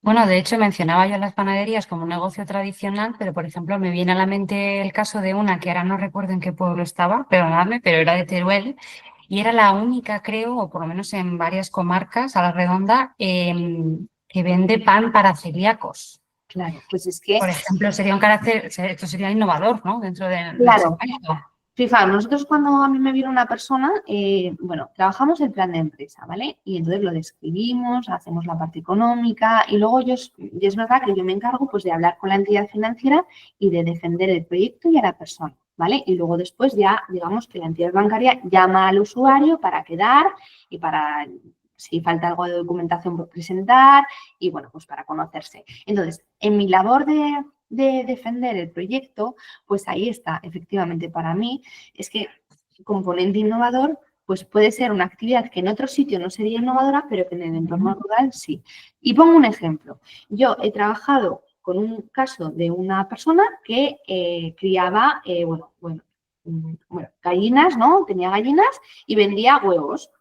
Bueno, de hecho mencionaba yo las panaderías como un negocio tradicional, pero por ejemplo me viene a la mente el caso de una que ahora no recuerdo en qué pueblo estaba, perdonadme, pero era de Teruel y era la única, creo, o por lo menos en varias comarcas a la redonda, que vende pan para celíacos. Claro, pues es que... Por ejemplo, sería un carácter, esto sería innovador, ¿no? Dentro del Claro. segmento. Fijaos, nosotros cuando a mí me viene una persona, bueno, trabajamos el plan de empresa, ¿vale? Y entonces lo describimos, hacemos la parte económica y luego y es verdad que yo me encargo pues de hablar con la entidad financiera y de defender el proyecto y a la persona, ¿vale? Y luego después ya, digamos que la entidad bancaria llama al usuario para quedar y para, si falta algo de documentación por presentar y bueno, pues para conocerse. Entonces, en mi labor de defender el proyecto, pues ahí está, efectivamente, para mí, es que componente innovador, pues puede ser una actividad que en otro sitio no sería innovadora, pero que en el entorno rural sí. Y pongo un ejemplo. Yo he trabajado con un caso de una persona que criaba, gallinas, ¿no? Tenía gallinas y vendía huevos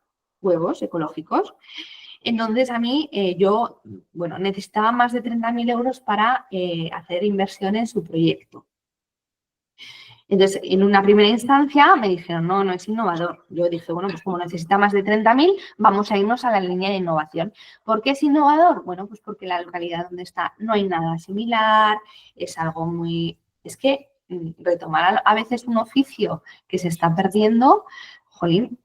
ecológicos. Entonces, a mí, yo necesitaba más de 30.000 euros para hacer inversión en su proyecto. Entonces, en una primera instancia me dijeron, no, no es innovador. Yo dije, bueno, pues como necesita más de 30.000, vamos a irnos a la línea de innovación. ¿Por qué es innovador? Bueno, pues porque la localidad donde está no hay nada similar, es algo muy... Es que retomar a veces un oficio que se está perdiendo, jolín,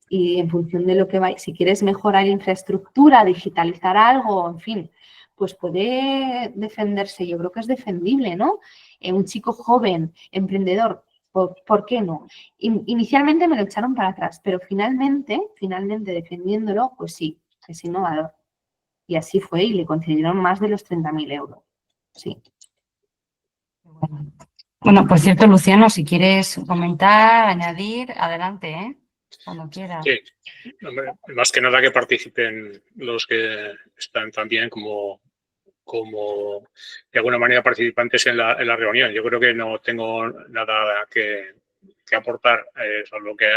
y en función de lo que va, si quieres mejorar infraestructura, digitalizar algo, en fin, pues puede defenderse. Yo creo que es defendible, ¿no? Un chico joven, emprendedor, ¿por qué no? Inicialmente me lo echaron para atrás, pero finalmente defendiéndolo, pues sí, es innovador. Y así fue y le concedieron más de los 30.000 euros. Sí. Bueno, por cierto, Luciano, si quieres comentar, añadir, adelante, ¿eh? Cuando quieras. Sí, más que nada que participen los que están también como de alguna manera participantes en la reunión. Yo creo que no tengo nada que aportar, solo que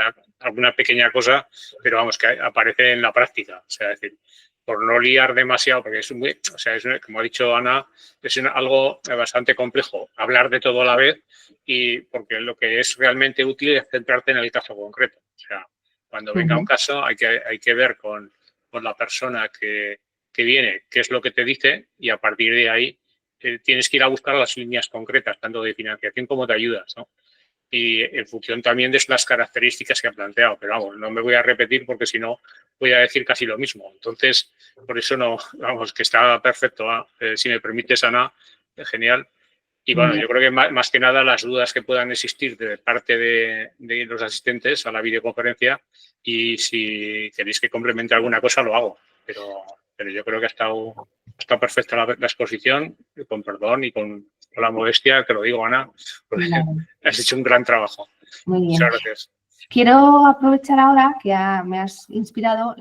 alguna pequeña cosa, pero vamos, que aparece en la práctica. O sea, es decir, por no liar demasiado, porque es muy, o sea, como ha dicho Ana, es algo bastante complejo hablar de todo a la vez y porque lo que es realmente útil es centrarte en el caso concreto. O sea, cuando venga un caso hay que ver con la persona que viene qué es lo que te dice y a partir de ahí tienes que ir a buscar las líneas concretas, tanto de financiación como de ayudas, ¿no? Y en función también de las características que ha planteado. Pero vamos, no me voy a repetir porque si no voy a decir casi lo mismo. Entonces, por eso no, vamos, que está perfecto. Si me permites, Ana, genial. Y bueno, yo creo que más que nada las dudas que puedan existir de parte de los asistentes a la videoconferencia y si queréis que complemente alguna cosa, lo hago. Pero yo creo que ha estado perfecta la exposición, con perdón y con la modestia, te lo digo, Ana, porque has hecho un gran trabajo. Muy bien. Muchas gracias. Quiero aprovechar ahora que me has inspirado,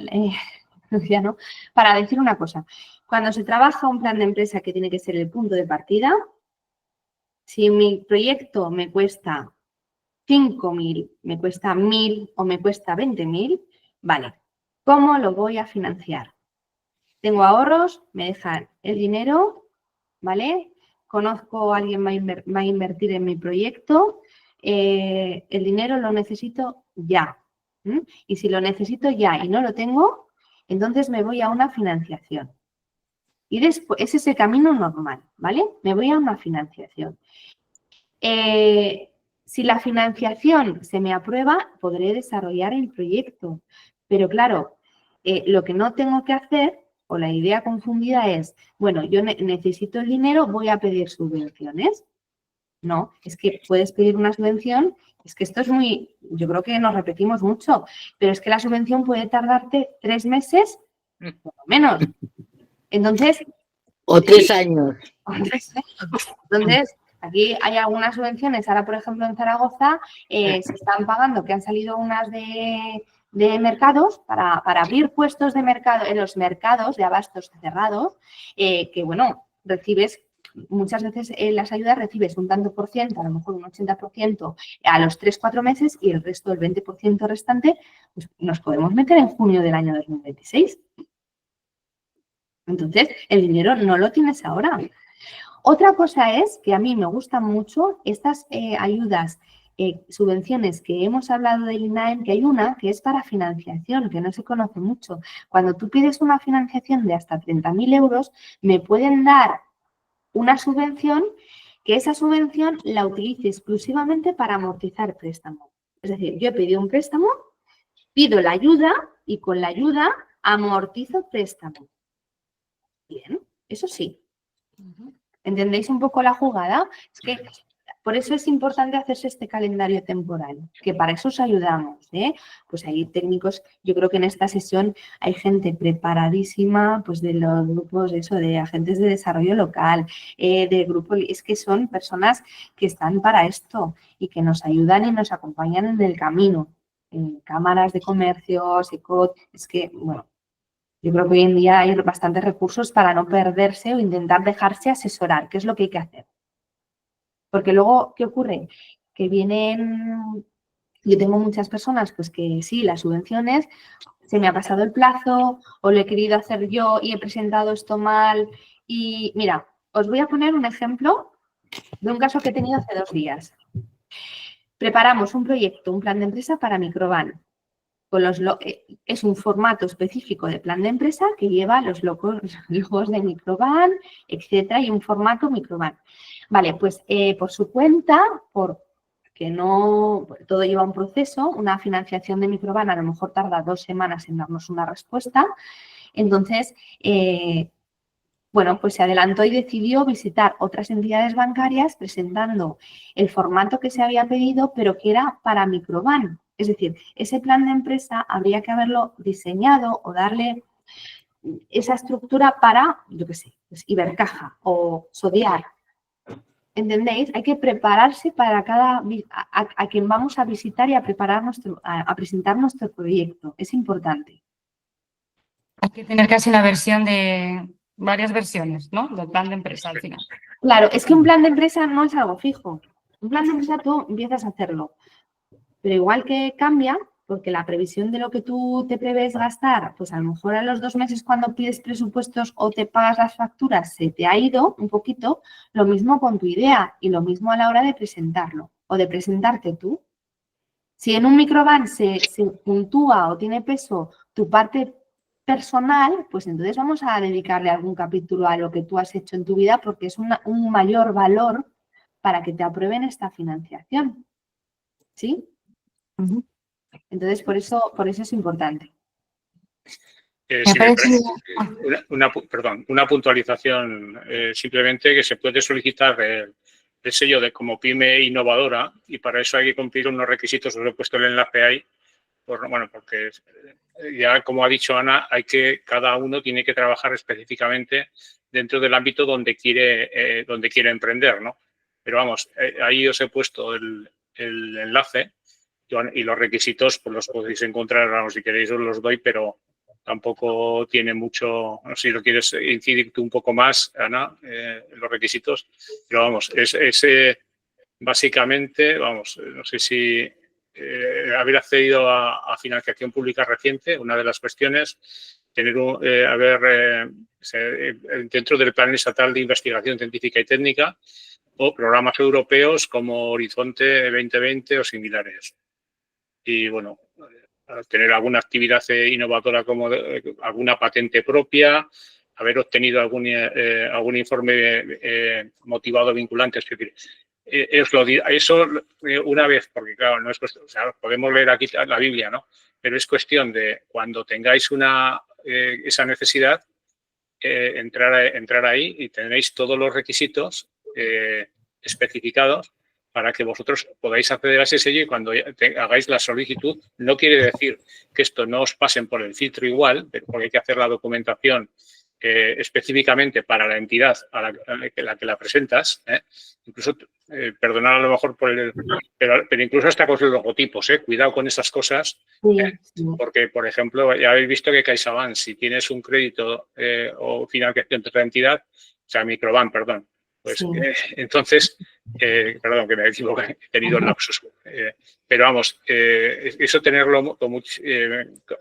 Luciano, para decir una cosa. Cuando se trabaja un plan de empresa que tiene que ser el punto de partida, si mi proyecto me cuesta 5.000, me cuesta 1.000 o me cuesta 20.000, vale, ¿cómo lo voy a financiar? Tengo ahorros, me dejan el dinero, ¿vale? Conozco a alguien que va a invertir en mi proyecto, el dinero lo necesito ya. Y si lo necesito ya y no lo tengo, entonces me voy a una financiación. Y después, ese es el camino normal, ¿vale? Me voy a una financiación. Si la financiación se me aprueba, podré desarrollar el proyecto. Pero claro, lo que no tengo que hacer, o la idea confundida es, bueno, yo necesito el dinero, voy a pedir subvenciones. No, es que puedes pedir una subvención, es que esto es muy, yo creo que nos repetimos mucho, pero es que la subvención puede tardarte 3 meses, por lo menos. Entonces... O 3 años. Entonces, aquí hay algunas subvenciones, ahora por ejemplo en Zaragoza se están pagando, que han salido unas de mercados para abrir puestos de mercado en los mercados de abastos cerrados, que bueno, recibes, muchas veces en las ayudas recibes un tanto por ciento, a lo mejor un 80% a los 3-4 meses y el resto, el 20% restante, pues nos podemos meter en junio del año 2026. Entonces, el dinero no lo tienes ahora. Otra cosa es que a mí me gustan mucho estas ayudas, subvenciones que hemos hablado del INAEM, que hay una que es para financiación, que no se conoce mucho. Cuando tú pides una financiación de hasta 30.000 euros, me pueden dar una subvención que esa subvención la utilice exclusivamente para amortizar préstamo. Es decir, yo he pedido un préstamo, pido la ayuda y con la ayuda amortizo préstamo. Bien, eso sí. ¿Entendéis un poco la jugada? Es que por eso es importante hacerse este calendario temporal, que para eso os ayudamos, ¿eh? Pues hay técnicos, yo creo que en esta sesión hay gente preparadísima, pues de los grupos, eso, de agentes de desarrollo local, de grupos, es que son personas que están para esto y que nos ayudan y nos acompañan en el camino. En cámaras de comercio, SECOT, es que, bueno, yo creo que hoy en día hay bastantes recursos para no perderse o intentar dejarse asesorar, que es lo que hay que hacer. Porque luego, ¿qué ocurre? Que vienen, yo tengo muchas personas pues que sí, las subvenciones, se me ha pasado el plazo o lo he querido hacer yo y he presentado esto mal. Y mira, os voy a poner un ejemplo de un caso que he tenido hace 2 días. Preparamos un proyecto, un plan de empresa para Microban. Es un formato específico de plan de empresa que lleva los logos de Microban, etcétera, y un formato Microban. Vale, pues por su cuenta, porque no, todo lleva un proceso, una financiación de Microban a lo mejor tarda 2 semanas en darnos una respuesta. Entonces, bueno, pues se adelantó y decidió visitar otras entidades bancarias presentando el formato que se había pedido, pero que era para Microban. Es decir, ese plan de empresa habría que haberlo diseñado o darle esa estructura para, yo qué sé, pues Ibercaja o Sodiar. ¿Entendéis? Hay que prepararse para a quien vamos a visitar y a presentar nuestro proyecto. Es importante. Hay que tener casi una versión de varias versiones, ¿no? Del plan de empresa al final. Claro, es que un plan de empresa no es algo fijo. Un plan de empresa tú empiezas a hacerlo. Pero igual que cambia, porque la previsión de lo que tú te prevés gastar, pues a lo mejor a los 2 meses cuando pides presupuestos o te pagas las facturas se te ha ido un poquito, lo mismo con tu idea y lo mismo a la hora de presentarlo o de presentarte tú. Si en un Microban se puntúa o tiene peso tu parte personal, pues entonces vamos a dedicarle algún capítulo a lo que tú has hecho en tu vida porque es un mayor valor para que te aprueben esta financiación. ¿Sí? Entonces, por eso es importante. Si me parece, una puntualización, simplemente que se puede solicitar el sello de como pyme innovadora y para eso hay que cumplir unos requisitos, os he puesto el enlace ahí, porque ya como ha dicho Ana, cada uno tiene que trabajar específicamente dentro del ámbito donde quiere emprender, ¿no? Pero vamos, ahí os he puesto el enlace y los requisitos pues los podéis encontrar, vamos, si queréis os los doy, pero tampoco tiene mucho, no sé si lo quieres incidir tú un poco más, Ana, los requisitos, pero vamos, básicamente, vamos, no sé si haber accedido a financiación pública reciente, una de las cuestiones, dentro del Plan Estatal de Investigación Científica y Técnica o programas europeos como Horizonte 2020 o similares. Y bueno, tener alguna actividad innovadora como alguna patente propia, haber obtenido algún informe motivado vinculante, es decir, Eso una vez, porque claro, no es cuestión, o sea, podemos leer aquí la Biblia, ¿no? Pero es cuestión de cuando tengáis esa necesidad, entrar ahí y tenéis todos los requisitos especificados para que vosotros podáis acceder a ese sello, y cuando hagáis la solicitud, no quiere decir que esto no os pasen por el filtro igual, porque hay que hacer la documentación específicamente para la entidad a la que la presentas, incluso, perdonad a lo mejor pero incluso hasta con los logotipos, cuidado con esas cosas, porque, por ejemplo, ya habéis visto que CaixaBank, si tienes un crédito o financiación de otra entidad, o sea, Microbank, perdón, pues entonces, perdón, que me he equivocado, he tenido el lapsus, pero vamos, eso tenerlo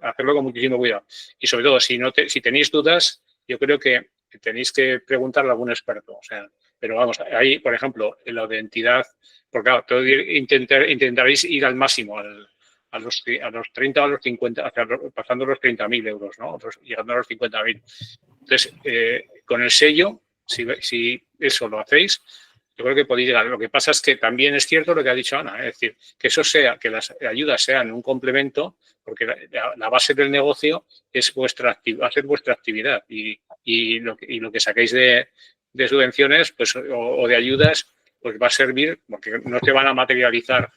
hacerlo con muchísimo cuidado, y sobre todo, si tenéis dudas, yo creo que tenéis que preguntarle a algún experto. O sea, pero vamos, ahí, por ejemplo, en lo de entidad, porque claro, intentaréis ir al máximo, a los 30 o a los 50, pasando los 30.000 euros, ¿no? Llegando a los 50.000. Entonces, con el sello, si eso lo hacéis, yo creo que podéis llegar. Lo que pasa es que también es cierto lo que ha dicho Ana, es decir, que que las ayudas sean un complemento, porque la base del negocio es va a ser vuestra actividad, y lo que saquéis de subvenciones, pues, o de ayudas, pues va a servir, porque no se van a materializar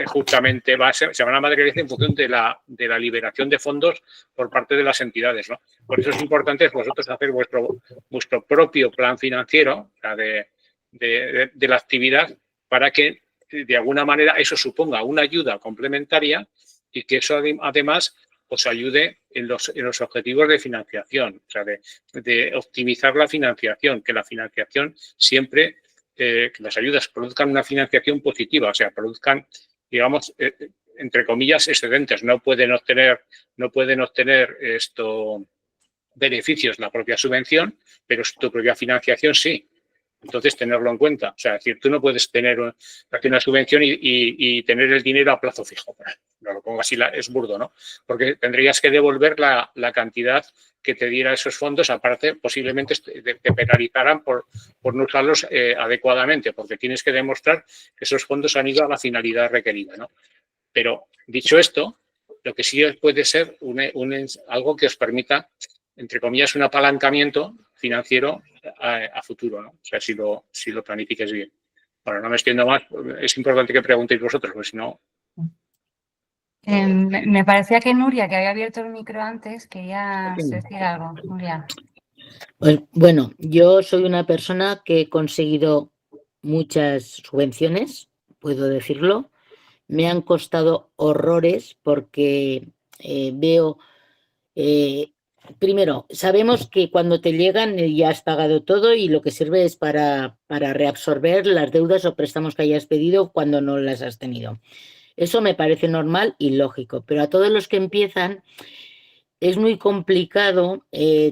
justamente, se van a materializar en función de la liberación de fondos por parte de las entidades, ¿no? Por eso es importante vosotros hacer vuestro propio plan financiero, o sea, de la actividad, para que de alguna manera eso suponga una ayuda complementaria, y que eso además os ayude en los objetivos de financiación, o sea, de optimizar la financiación, que la financiación siempre, que las ayudas produzcan una financiación positiva, o sea, produzcan, digamos, entre comillas, excedentes. No pueden obtener beneficios la propia subvención, pero tu propia financiación sí. Entonces, tenerlo en cuenta. O sea, es decir, tú no puedes tener una subvención y tener el dinero a plazo fijo. No lo pongo así, es burdo, ¿no? Porque tendrías que devolver la cantidad que te diera esos fondos, aparte posiblemente te penalizaran por no usarlos adecuadamente, porque tienes que demostrar que esos fondos han ido a la finalidad requerida, ¿no? Pero, dicho esto, lo que sí puede ser algo que os permita, entre comillas, un apalancamiento financiero a futuro, ¿no? O sea, si lo planifiques bien. Bueno, no me extiendo más, es importante que preguntéis vosotros, porque si no... Me parecía que Nuria, que había abierto el micro antes, quería decir algo. Nuria. Pues, bueno, yo soy una persona que he conseguido muchas subvenciones, puedo decirlo. Me han costado horrores porque veo... primero, sabemos que cuando te llegan ya has pagado todo y lo que sirve es para reabsorber las deudas o préstamos que hayas pedido cuando no las has tenido. Eso me parece normal y lógico, pero a todos los que empiezan es muy complicado.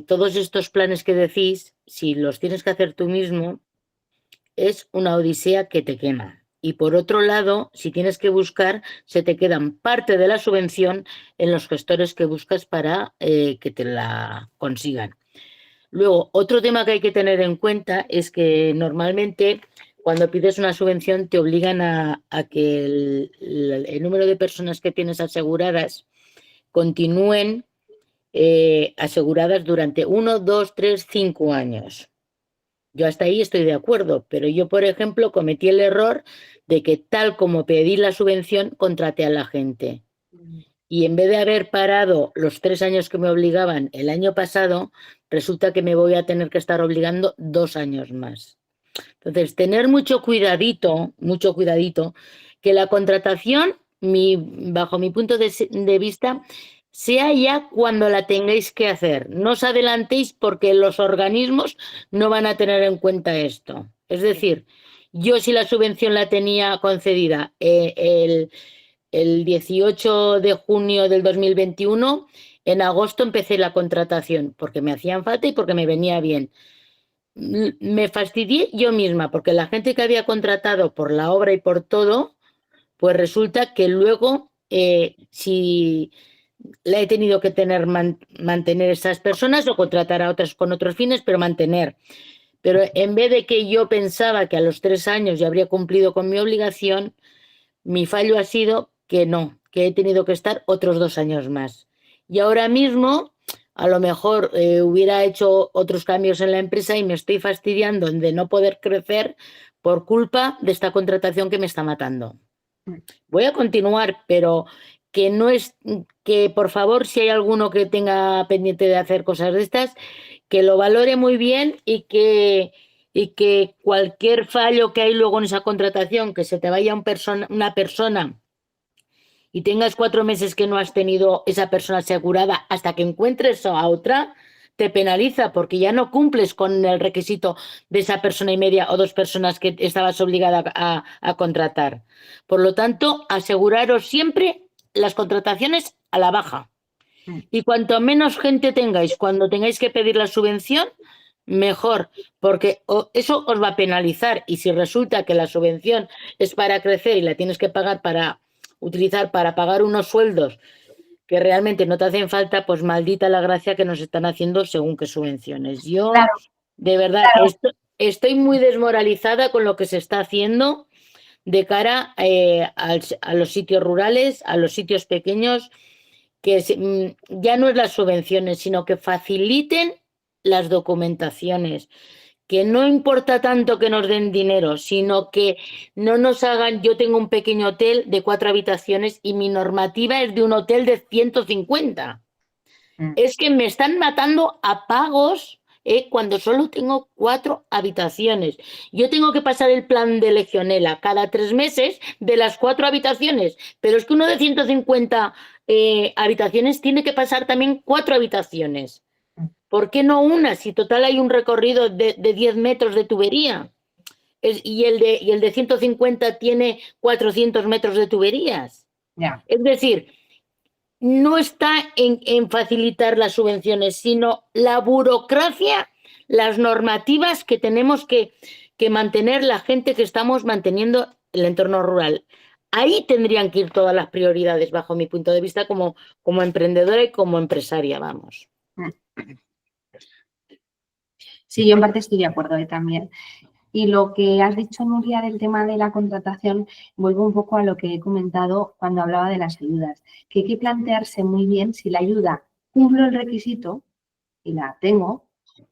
Todos estos planes que decís, si los tienes que hacer tú mismo, es una odisea que te quema. Y por otro lado, si tienes que buscar, se te quedan parte de la subvención en los gestores que buscas para que te la consigan. Luego, otro tema que hay que tener en cuenta es que normalmente cuando pides una subvención te obligan a que el número de personas que tienes aseguradas continúen aseguradas durante 1, 2, 3, 5 años. Yo hasta ahí estoy de acuerdo, pero yo, por ejemplo, cometí el error de que tal como pedí la subvención, contraté a la gente. Y en vez de haber parado los 3 años que me obligaban el año pasado, resulta que me voy a tener que estar obligando 2 años más. Entonces, tener mucho cuidadito, que la contratación, bajo mi punto de vista, sea ya cuando la tengáis que hacer. No os adelantéis porque los organismos no van a tener en cuenta esto. Es decir, yo si la subvención la tenía concedida el 18 de junio del 2021, en agosto empecé la contratación porque me hacían falta y porque me venía bien. Me fastidié yo misma porque la gente que había contratado por la obra y por todo, pues resulta que luego si la he tenido que mantener esas personas o contratar a otras con otros fines, pero mantener. Pero en vez de que yo pensaba que a los 3 años ya habría cumplido con mi obligación, mi fallo ha sido que no, que he tenido que estar otros 2 años más. Y ahora mismo, a lo mejor hubiera hecho otros cambios en la empresa y me estoy fastidiando de no poder crecer por culpa de esta contratación que me está matando. Voy a continuar, pero que no es que, por favor, si hay alguno que tenga pendiente de hacer cosas de estas, que lo valore muy bien y que cualquier fallo que hay luego en esa contratación, que se te vaya una persona y tengas 4 meses que no has tenido esa persona asegurada hasta que encuentres a otra, te penaliza porque ya no cumples con el requisito de esa persona y media o 2 personas que estabas obligada a contratar. Por lo tanto, aseguraros siempre las contrataciones a la baja. Y cuanto menos gente tengáis cuando tengáis que pedir la subvención, mejor, porque eso os va a penalizar. Y si resulta que la subvención es para crecer y la tienes que pagar utilizar para pagar unos sueldos que realmente no te hacen falta, pues maldita la gracia que nos están haciendo según qué subvenciones. Yo, Claro, de verdad, claro. estoy muy desmoralizada con lo que se está haciendo de cara a los sitios rurales, a los sitios pequeños, que ya no es las subvenciones, sino que faciliten las documentaciones. Que no importa tanto que nos den dinero, sino que no nos hagan... Yo tengo un pequeño hotel de 4 habitaciones y mi normativa es de un hotel de 150. Es que me están matando a pagos cuando solo tengo 4 habitaciones. Yo tengo que pasar el plan de Legionela cada 3 meses de las 4 habitaciones, pero es que uno de 150 habitaciones tiene que pasar también 4 habitaciones. ¿Por qué no una? Si total hay un recorrido de 10 metros de tubería y el de 150 tiene 400 metros de tuberías. Ya. Es decir, no está en facilitar las subvenciones, sino la burocracia, las normativas que tenemos que mantener la gente que estamos manteniendo el entorno rural. Ahí tendrían que ir todas las prioridades, bajo mi punto de vista, como emprendedora y como empresaria, vamos. Sí, yo en parte estoy de acuerdo también. Y lo que has dicho, Nuria, del tema de la contratación, vuelvo un poco a lo que he comentado cuando hablaba de las ayudas, que hay que plantearse muy bien si la ayuda cumplo el requisito y la tengo,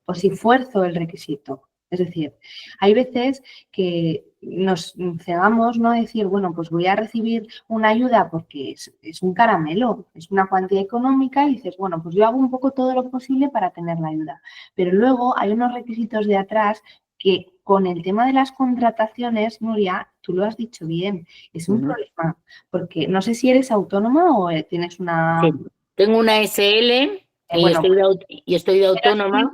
o si fuerzo el requisito. Es decir, hay veces que nos cegamos, ¿no? Decir, bueno, pues voy a recibir una ayuda porque es un caramelo, es una cuantía económica y dices, bueno, pues yo hago un poco todo lo posible para tener la ayuda. Pero luego hay unos requisitos de atrás que con el tema de las contrataciones, Nuria, tú lo has dicho bien, es un problema, porque no sé si eres autónoma o tienes una... Sí, tengo una SL y estoy de autónoma.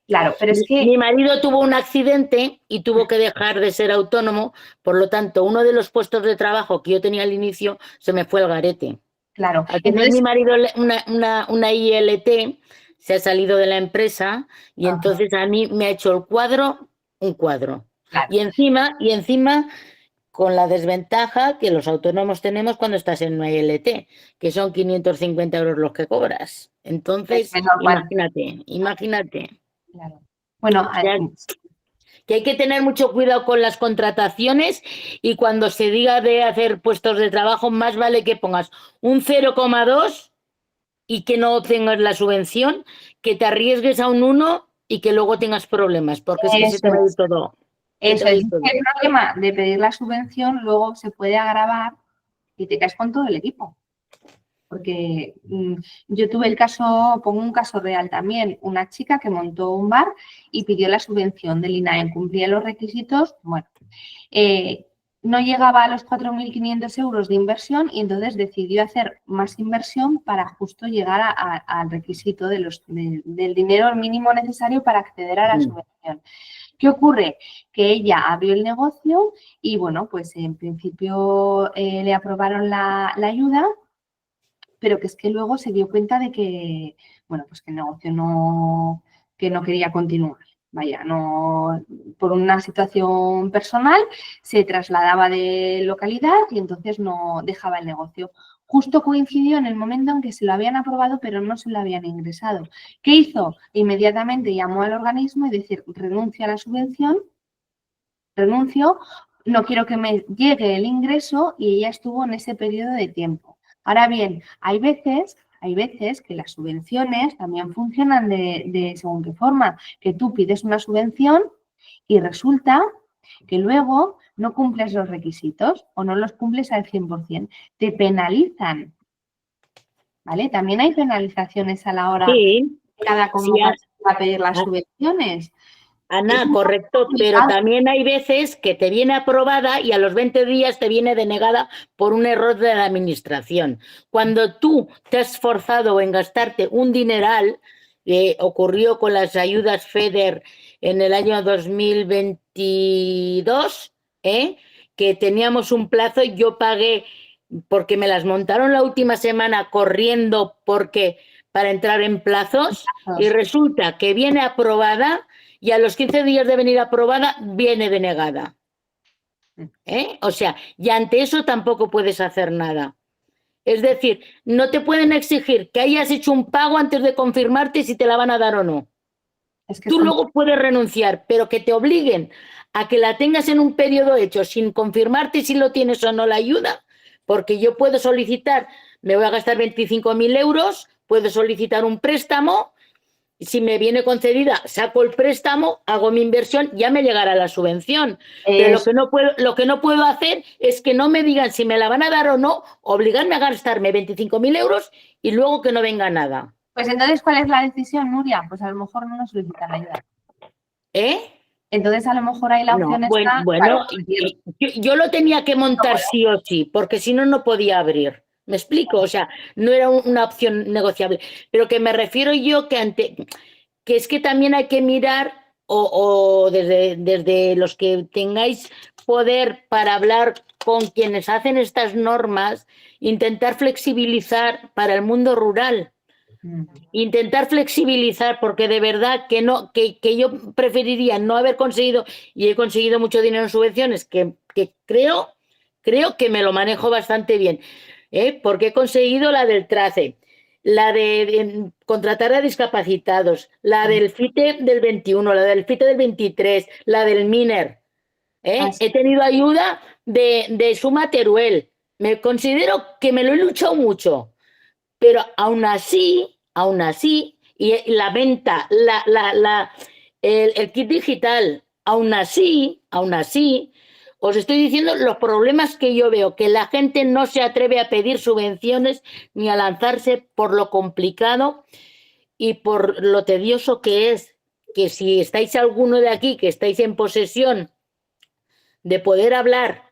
Claro, pero es que... Mi marido tuvo un accidente y tuvo que dejar de ser autónomo, por lo tanto, uno de los puestos de trabajo que yo tenía al inicio se me fue al garete. Claro. Al tener mi marido una ILT, se ha salido de la empresa y entonces a mí me ha hecho un cuadro. Claro. Y encima con la desventaja que los autónomos tenemos cuando estás en una ILT, que son 550 euros los que cobras. Entonces, imagínate. Claro. Bueno, que hay que tener mucho cuidado con las contrataciones y cuando se diga de hacer puestos de trabajo, más vale que pongas un 0,2 y que no obtengas la subvención, que te arriesgues a un 1 y que luego tengas problemas, porque es que se te va a ir todo. Eso es. El problema de pedir la subvención luego se puede agravar y te caes con todo el equipo. Porque yo tuve el caso, pongo un caso real también, una chica que montó un bar y pidió la subvención del INAEM, cumplía los requisitos, bueno, no llegaba a los 4.500 euros de inversión y entonces decidió hacer más inversión para justo llegar al requisito del dinero mínimo necesario para acceder a la subvención. ¿Qué ocurre? Que ella abrió el negocio y, bueno, pues en principio le aprobaron la ayuda, pero que es que luego se dio cuenta de que, bueno, pues que el negocio no quería continuar. Vaya, no, por una situación personal se trasladaba de localidad y entonces no dejaba el negocio. justo coincidió en el momento en que se lo habían aprobado, pero no se lo habían ingresado. ¿Qué hizo? Inmediatamente llamó al organismo y decir, renuncio a la subvención, renuncio, no quiero que me llegue el ingreso, y ella estuvo en ese periodo de tiempo. Ahora bien, hay veces que las subvenciones también funcionan de según qué forma, que tú pides una subvención y resulta que luego no cumples los requisitos o no los cumples al 100%, te penalizan, ¿vale? También hay penalizaciones a la hora Sí, de cada sí, convocatoria a pedir las subvenciones. Ana, Es muy correcto, pero complicado. también hay veces que te viene aprobada y a los 20 días te viene denegada por un error de la administración. Cuando tú te has esforzado en gastarte un dineral, ocurrió con las ayudas FEDER en el año 2022, que teníamos un plazo, yo pagué porque me las montaron la última semana corriendo para entrar en plazos, y resulta que viene aprobada y a los 15 días de venir aprobada viene denegada. O sea, y ante eso tampoco puedes hacer nada. Es decir, no te pueden exigir que hayas hecho un pago antes de confirmarte si te la van a dar o no. Es que Tú luego puedes renunciar, pero que te obliguen a que la tengas en un periodo hecho sin confirmarte si lo tienes o no la ayuda, porque yo puedo solicitar, me voy a gastar 25.000 euros, puedo solicitar un préstamo. Si me viene concedida, saco el préstamo, hago mi inversión, ya me llegará la subvención. Pero lo que no puedo hacer es que no me digan si me la van a dar o no, obligarme a gastarme 25.000 euros y luego que no venga nada. Pues entonces, ¿cuál es la decisión, Nuria? Pues a lo mejor no nos solicitan ayuda. Entonces, a lo mejor ahí la opción está... Bueno, claro, yo lo tenía que montar sí o sí, porque si no, no podía abrir. ¿Me explico? O sea, no era una opción negociable. Pero que me refiero yo que es que también hay que mirar, o desde los que tengáis poder para hablar con quienes hacen estas normas, intentar flexibilizar para el mundo rural. Intentar flexibilizar, porque de verdad que no, que yo preferiría no haber conseguido, y he conseguido mucho dinero en subvenciones, que creo que me lo manejo bastante bien, porque he conseguido la del TRACE, la de contratar a discapacitados, la del FITE del 21, la del FITE del 23, la del MINER. He tenido ayuda de Suma Teruel. Me considero que me lo he luchado mucho, pero aún así, y la venta, el kit digital, aún así, os estoy diciendo los problemas que yo veo, que la gente no se atreve a pedir subvenciones ni a lanzarse por lo complicado y por lo tedioso que es, que si estáis alguno de aquí, que estáis en posesión de poder hablar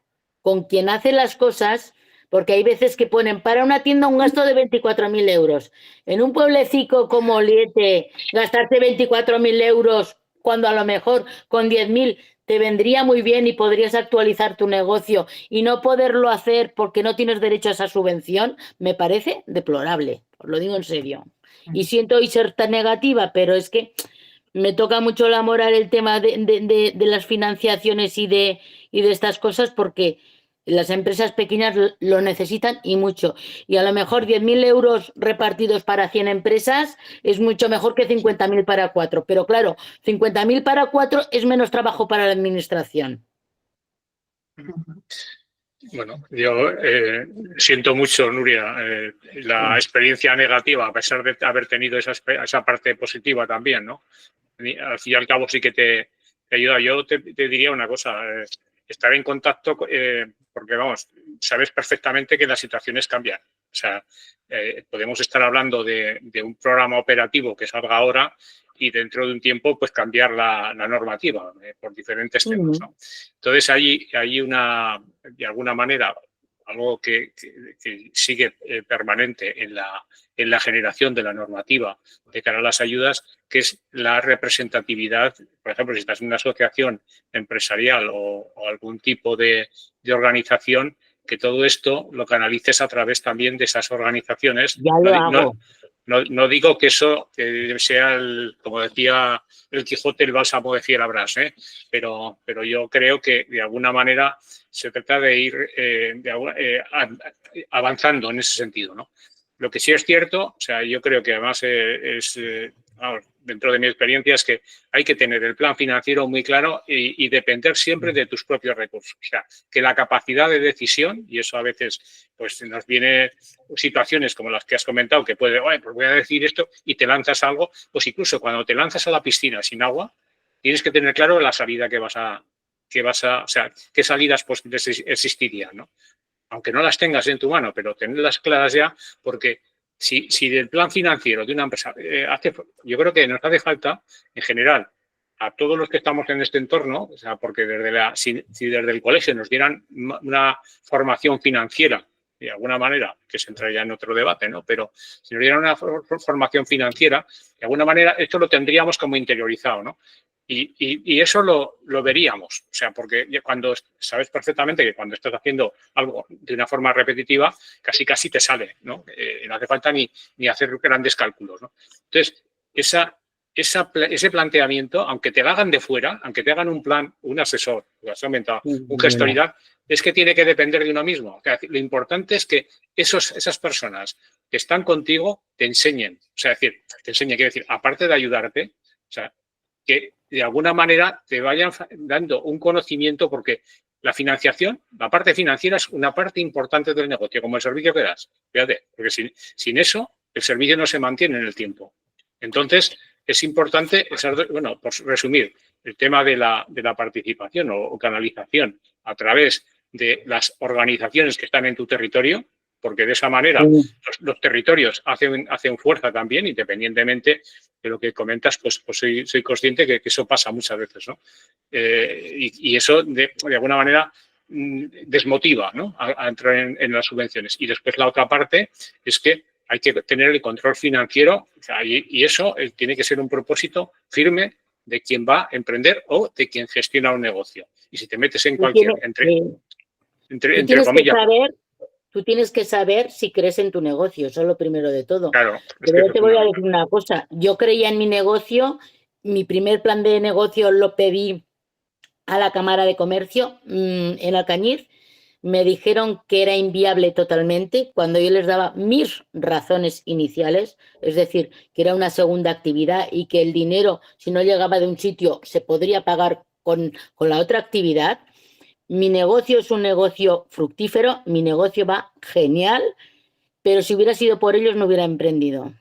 con quien hace las cosas, porque hay veces que ponen para una tienda un gasto de 24.000 euros. En un pueblecito como Oliete, gastarte 24.000 euros cuando a lo mejor con 10.000 te vendría muy bien y podrías actualizar tu negocio, y no poderlo hacer porque no tienes derecho a esa subvención, me parece deplorable, os lo digo en serio. Y siento hoy ser tan negativa, pero es que me toca mucho la moral el tema de las financiaciones y de estas cosas, porque las empresas pequeñas lo necesitan y mucho. Y a lo mejor 10.000 euros repartidos para 100 empresas es mucho mejor que 50.000 para 4. Pero claro, 50.000 para 4 es menos trabajo para la administración. Bueno, yo siento mucho, Nuria, la experiencia negativa, a pesar de haber tenido esa parte positiva también, ¿no? Al fin y al cabo sí que te ayuda. Yo te diría una cosa, estar en contacto, porque vamos, sabes perfectamente que las situaciones cambian. O sea, podemos estar hablando de un programa operativo que salga ahora y dentro de un tiempo pues cambiar la normativa por diferentes temas, ¿no? Entonces hay una, de alguna manera, algo que sigue permanente en la generación de la normativa de cara a las ayudas, que es la representatividad. Por ejemplo, si estás en una asociación empresarial o algún tipo de organización, que todo esto lo canalices a través también de esas organizaciones. Ya lo hago. No digo que eso sea, como decía el Quijote, el bálsamo de Fierabrás, pero yo creo que de alguna manera se trata de ir avanzando en ese sentido, ¿no? Lo que sí es cierto, o sea, yo creo que además dentro de mi experiencia es que hay que tener el plan financiero muy claro y depender siempre de tus propios recursos. O sea, que la capacidad de decisión, y eso a veces pues nos viene situaciones como las que has comentado, que puede, pues voy a decir esto y te lanzas a algo, pues incluso cuando te lanzas a la piscina sin agua, tienes que tener claro la salida o sea, qué salidas posibles existirían, ¿no? Aunque no las tengas en tu mano, pero tenerlas claras ya, porque si del plan financiero de una empresa yo creo que nos hace falta, en general, a todos los que estamos en este entorno, o sea, porque si desde el colegio nos dieran una formación financiera, de alguna manera, que se entraría en otro debate, ¿no? Pero si nos dieran una formación financiera, de alguna manera esto lo tendríamos como interiorizado, ¿no? Y eso lo veríamos, o sea, porque cuando sabes perfectamente que cuando estás haciendo algo de una forma repetitiva, casi te sale, ¿no? No hace falta ni hacer grandes cálculos, ¿no? Entonces, ese planteamiento, aunque te lo hagan de fuera, aunque te hagan un plan, un asesor, un gestoridad, es que tiene que depender de uno mismo. O sea, lo importante es que esas personas que están contigo te enseñen, o sea, quiere decir, aparte de ayudarte, o sea, que de alguna manera te vayan dando un conocimiento, porque la financiación, la parte financiera es una parte importante del negocio, como el servicio que das. Fíjate, porque sin eso el servicio no se mantiene en el tiempo. Entonces, es importante, bueno, por resumir, el tema de la participación o canalización a través de las organizaciones que están en tu territorio, porque de esa manera los territorios hacen fuerza también, independientemente de lo que comentas, pues soy consciente que eso pasa muchas veces, ¿no? Y eso de alguna manera desmotiva, ¿no? a entrar en las subvenciones. Y después la otra parte es que hay que tener el control financiero, o sea, y eso tiene que ser un propósito firme de quien va a emprender o de quien gestiona un negocio. Y si te metes en cualquier, entre comillas... Tú tienes que saber si crees en tu negocio, eso es lo primero de todo. Claro. Pero yo te voy a decir una cosa. Yo creía en mi negocio, mi primer plan de negocio lo pedí a la Cámara de Comercio en Alcañiz. Me dijeron que era inviable totalmente cuando yo les daba mis razones iniciales, es decir, que era una segunda actividad y que el dinero, si no llegaba de un sitio, se podría pagar con la otra actividad. Mi negocio es un negocio fructífero, mi negocio va genial, pero si hubiera sido por ellos no hubiera emprendido.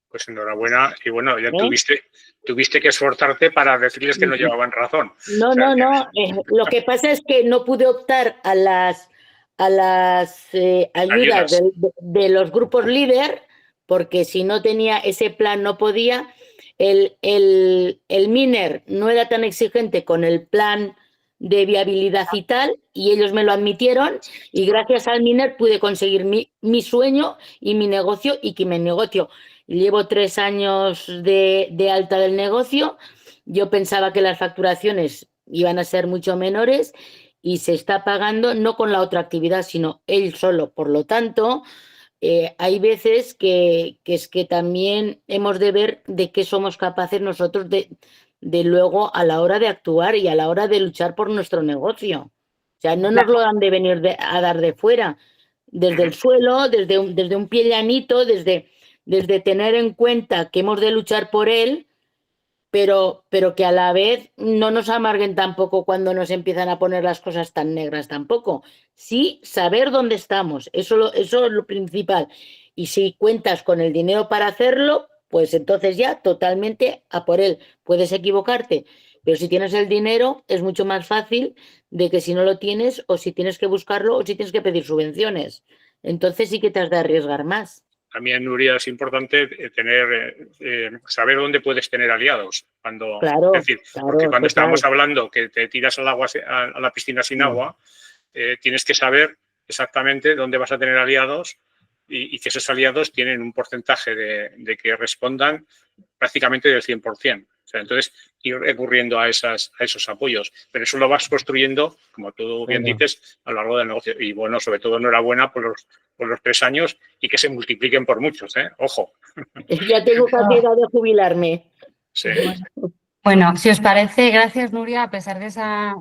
Pues enhorabuena y bueno, ya tuviste que esforzarte para decirles que no llevaban razón. No. Lo que pasa es que no pude optar a las ayudas de los grupos líder, porque si no tenía ese plan no podía. El MINER no era tan exigente con el plan de viabilidad y tal, y ellos me lo admitieron, y gracias al MINER pude conseguir mi sueño y mi negocio, y que mi negocio, llevo 3 años de alta del negocio. Yo pensaba que las facturaciones iban a ser mucho menores y se está pagando no con la otra actividad, sino él solo. Por lo tanto, hay veces que es que también hemos de ver de qué somos capaces nosotros de luego a la hora de actuar y a la hora de luchar por nuestro negocio. O sea, no nos lo han de venir a dar de fuera, desde el suelo, desde un pie llanito, desde tener en cuenta que hemos de luchar por él, pero que a la vez no nos amarguen tampoco cuando nos empiezan a poner las cosas tan negras tampoco. Sí, saber dónde estamos, eso es lo principal. Y si cuentas con el dinero para hacerlo, pues entonces ya totalmente a por él. Puedes equivocarte, pero si tienes el dinero es mucho más fácil de que si no lo tienes, o si tienes que buscarlo, o si tienes que pedir subvenciones. Entonces sí que te has de arriesgar más. También, Nuria, es importante saber dónde puedes tener aliados. Claro, es decir, porque cuando estábamos hablando que te tiras al agua, a la piscina sin agua, tienes que saber exactamente dónde vas a tener aliados y que esos aliados tienen un porcentaje de que respondan prácticamente del 100%. O sea, entonces, ir recurriendo a esos apoyos. Pero eso lo vas construyendo, como tú bien dices, a lo largo del negocio. Y bueno, sobre todo enhorabuena por los 3 años y que se multipliquen por muchos, ¿eh? Ojo. Ya tengo casi edad de jubilarme. Sí. Bueno, si os parece, gracias Nuria, a pesar de esa,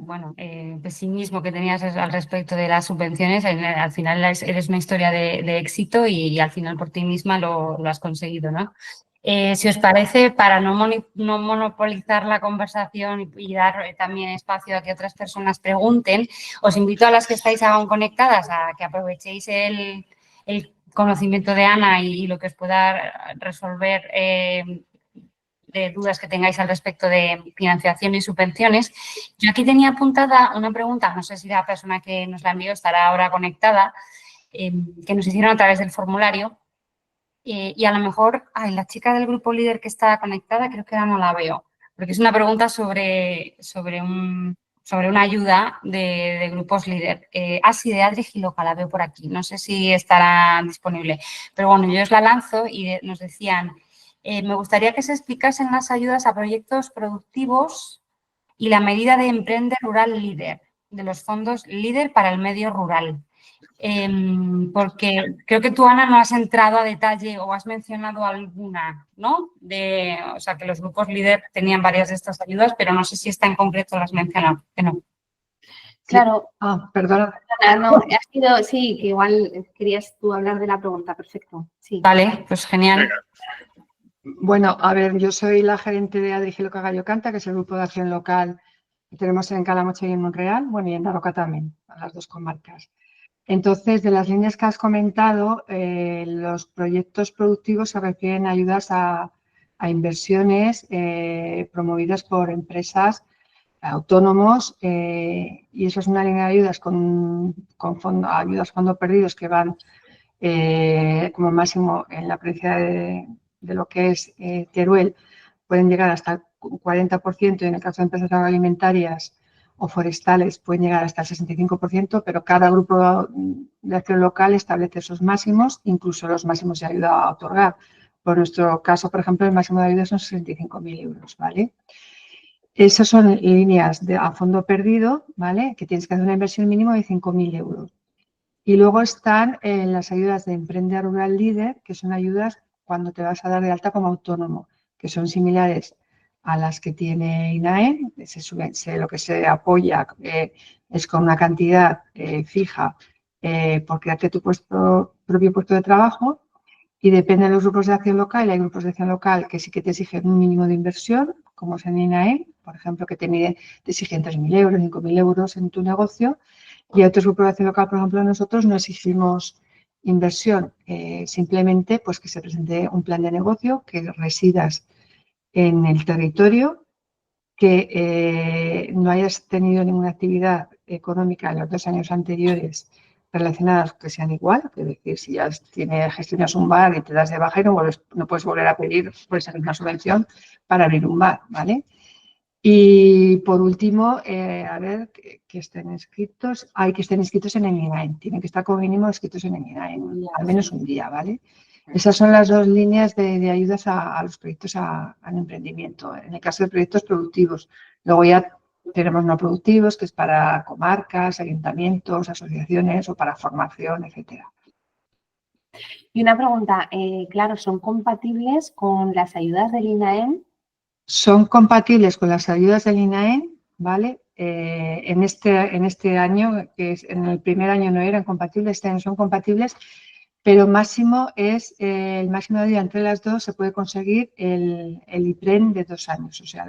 pesimismo que tenías al respecto de las subvenciones, al final eres una historia de éxito y al final por ti misma lo has conseguido, ¿no? Si os parece, para no monopolizar la conversación y dar también espacio a que otras personas pregunten, os invito a las que estáis aún conectadas a que aprovechéis el conocimiento de Ana y lo que os pueda resolver de dudas que tengáis al respecto de financiación y subvenciones. Yo aquí tenía apuntada una pregunta, no sé si la persona que nos la envió estará ahora conectada, que nos hicieron a través del formulario. Y a lo mejor, la chica del grupo líder que está conectada, creo que ahora no la veo, porque es una pregunta sobre una ayuda de grupos líder. Sí, de Adri Giloca, la veo por aquí, no sé si estará disponible. Pero bueno, yo os la lanzo y nos decían, me gustaría que se explicasen las ayudas a proyectos productivos y la medida de Emprende Rural Líder, de los fondos Líder para el medio rural. Porque creo que tú, Ana, no has entrado a detalle o has mencionado alguna, ¿no? O sea, que los grupos líder tenían varias de estas ayudas, pero no sé si esta en concreto las has mencionado, que no. Claro. Perdona. No, sí, que igual querías tú hablar de la pregunta, perfecto. Sí. Vale, pues genial. Venga. Bueno, a ver, yo soy la gerente de Adri Giloca Gallo Canta, que es el grupo de acción local que tenemos en Calamocha y en Monreal, bueno, y en Daroca también, a las 2 comarcas. Entonces, de las líneas que has comentado, los proyectos productivos se refieren a ayudas a inversiones promovidas por empresas, autónomos, y eso es una línea de ayudas con fondo perdidos que van como máximo en la provincia de lo que es Teruel, pueden llegar hasta el 40% y en el caso de empresas agroalimentarias o forestales pueden llegar hasta el 65%, pero cada grupo de acción local establece esos máximos, incluso los máximos de ayuda a otorgar. Por nuestro caso, por ejemplo, el máximo de ayuda son 65.000 euros, ¿vale? Esas son líneas a fondo perdido, ¿vale? Que tienes que hacer una inversión mínima de 5.000 euros. Y luego están las ayudas de Emprende Rural Líder, que son ayudas cuando te vas a dar de alta como autónomo, que son similares a las que tiene INAEM. Lo que se apoya es con una cantidad fija por crearte tu propio puesto de trabajo, y depende de los grupos de acción local. Hay grupos de acción local que sí que te exigen un mínimo de inversión, como es en INAEM, por ejemplo, que te exigen 3.000 euros, 5.000 euros en tu negocio. Y otros grupos de acción local, por ejemplo, nosotros no exigimos inversión, simplemente pues que se presente un plan de negocio, que residas en el territorio, que no hayas tenido ninguna actividad económica en los 2 años anteriores relacionadas que sean igual, es decir, si ya gestionas un bar y te das de baja y no puedes volver a pedir una subvención para abrir un bar, ¿vale? Y por último, a ver, que estén inscritos, hay que estén inscritos en el INAEM, tienen que estar como mínimo inscritos en el INAEM, al menos un día, ¿vale? Esas son las 2 líneas de ayudas a los proyectos al emprendimiento, en el caso de proyectos productivos. Luego ya tenemos no productivos, que es para comarcas, ayuntamientos, asociaciones o para formación, etcétera. Y una pregunta, claro, ¿son compatibles con las ayudas del INAEM? Son compatibles con las ayudas del INAEM, ¿vale? En este año, que en el primer año no eran compatibles, este año son compatibles, pero máximo es el máximo de ayuda entre las 2 se puede conseguir el IPREN de 2 años, o sea,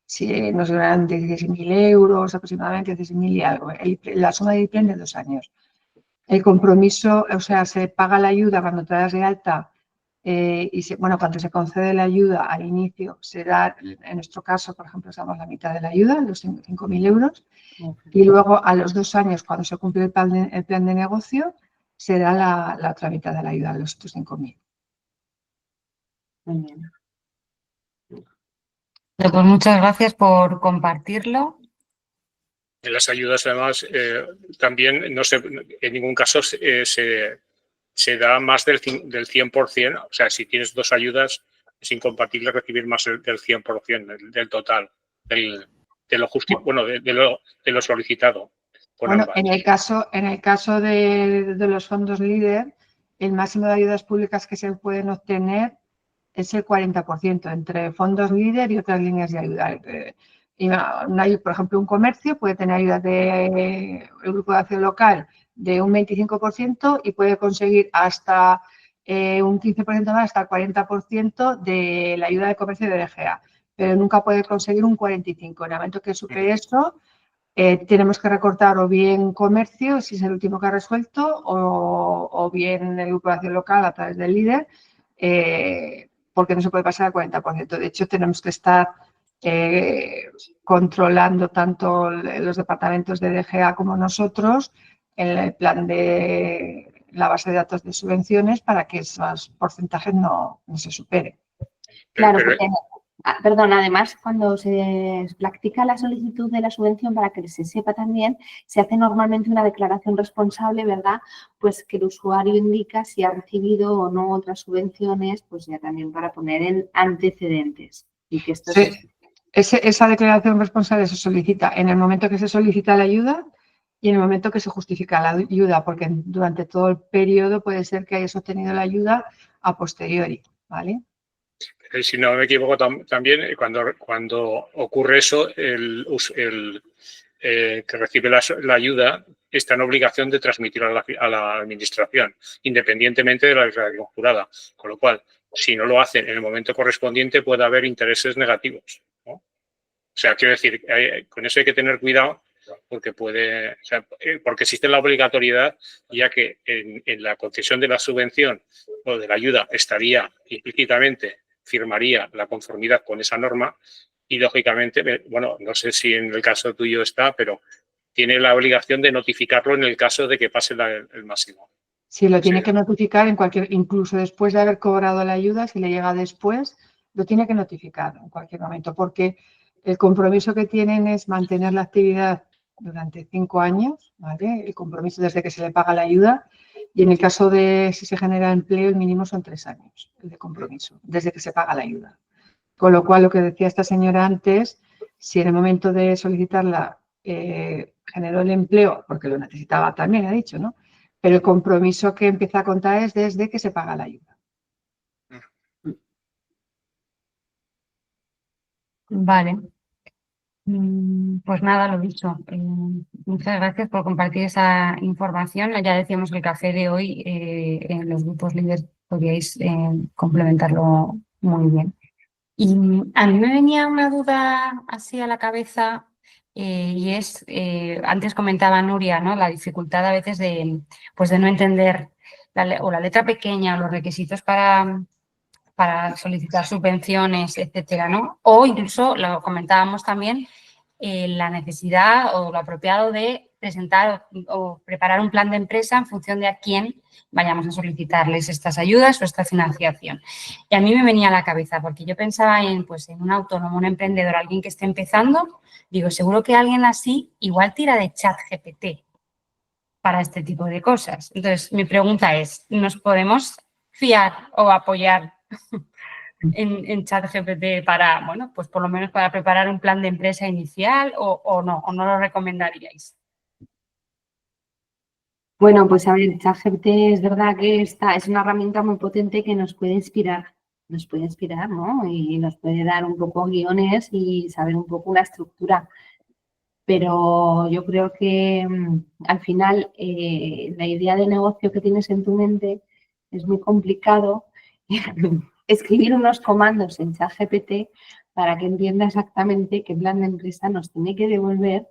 si nos ganan 16.000 euros aproximadamente, 16.000 y algo, la suma de IPREN de 2 años. El compromiso, o sea, se paga la ayuda cuando te das de alta cuando se concede la ayuda al inicio, se da, en nuestro caso, por ejemplo, damos la mitad de la ayuda, los 5.000 euros, y luego a los 2 años, cuando se cumple el plan de negocio, se da la otra mitad de la ayuda, los otros 5.000. Muy bien. Pues muchas gracias por compartirlo. En las ayudas, además, también no sé, en ningún caso se da más del 100%. O sea, si tienes 2 ayudas, es incompatible recibir más del 100% del total, de lo justo, bueno, de lo solicitado. Bueno, ambas. en el caso de los fondos LEADER, el máximo de ayudas públicas que se pueden obtener es el 40% entre fondos LEADER y otras líneas de ayuda. Por ejemplo, un comercio puede tener ayudas del Grupo de Acción Local de un 25% y puede conseguir hasta un 15% más, hasta el 40% de la ayuda de comercio de DGA, pero nunca puede conseguir un 45%. En el momento que supere eso, tenemos que recortar o bien comercio, si es el último que ha resuelto, o bien el Grupo de Acción Local a través del LEADER, porque no se puede pasar al 40%. De hecho, tenemos que estar controlando tanto los departamentos de DGA como nosotros en el plan de la base de datos de subvenciones para que esos porcentajes no se superen. Claro, porque, perdón, además cuando se practica la solicitud de la subvención, para que se sepa también, se hace normalmente una declaración responsable, ¿verdad? Pues que el usuario indica si ha recibido o no otras subvenciones, pues ya también para poner en antecedentes. Y que esto sí. Esa declaración responsable se solicita en el momento que se solicita la ayuda y en el momento que se justifica la ayuda, porque durante todo el periodo puede ser que hayas obtenido la ayuda a posteriori, ¿vale? Si no me equivoco, también cuando ocurre eso, el que recibe la ayuda está en obligación de transmitir a la administración, independientemente de la declaración jurada. Con lo cual, si no lo hacen en el momento correspondiente, puede haber intereses negativos, ¿no? O sea, quiero decir, con eso hay que tener cuidado porque porque existe la obligatoriedad, ya que en la concesión de la subvención o de la ayuda estaría implícitamente, firmaría la conformidad con esa norma y, lógicamente, bueno, no sé si en el caso tuyo está, pero tiene la obligación de notificarlo en el caso de que pase el máximo. Sí, lo tiene que notificar incluso después de haber cobrado la ayuda, si le llega después, lo tiene que notificar en cualquier momento, porque el compromiso que tienen es mantener la actividad durante 5 años, ¿vale? El compromiso desde que se le paga la ayuda, y en el caso de si se genera empleo, el mínimo son 3 años, el de compromiso, desde que se paga la ayuda. Con lo cual, lo que decía esta señora antes, si en el momento de solicitarla generó el empleo, porque lo necesitaba también, ha dicho, ¿no? Pero el compromiso que empieza a contar es desde que se paga la ayuda. Vale. Pues nada, lo dicho. Muchas gracias por compartir esa información. Ya decíamos que el café de hoy en los grupos líderes podíais complementarlo muy bien. Y a mí me venía una duda así a la cabeza y es, antes comentaba Nuria, ¿no? La dificultad a veces de no entender la letra pequeña o los requisitos para solicitar subvenciones, etcétera, ¿no? O incluso, lo comentábamos también, la necesidad o lo apropiado de presentar o preparar un plan de empresa en función de a quién vayamos a solicitarles estas ayudas o esta financiación. Y a mí me venía a la cabeza, porque yo pensaba en un autónomo, un emprendedor, alguien que esté empezando, digo, seguro que alguien así igual tira de ChatGPT para este tipo de cosas. Entonces, mi pregunta es, ¿nos podemos fiar o apoyar en ChatGPT para, bueno, pues por lo menos para preparar un plan de empresa inicial o no lo recomendaríais? Bueno, pues a ver, ChatGPT es verdad que es una herramienta muy potente que nos puede inspirar, ¿no? Y nos puede dar un poco guiones y saber un poco una estructura. Pero yo creo que al final la idea de negocio que tienes en tu mente es muy complicado escribir unos comandos en ChatGPT para que entienda exactamente qué plan de empresa nos tiene que devolver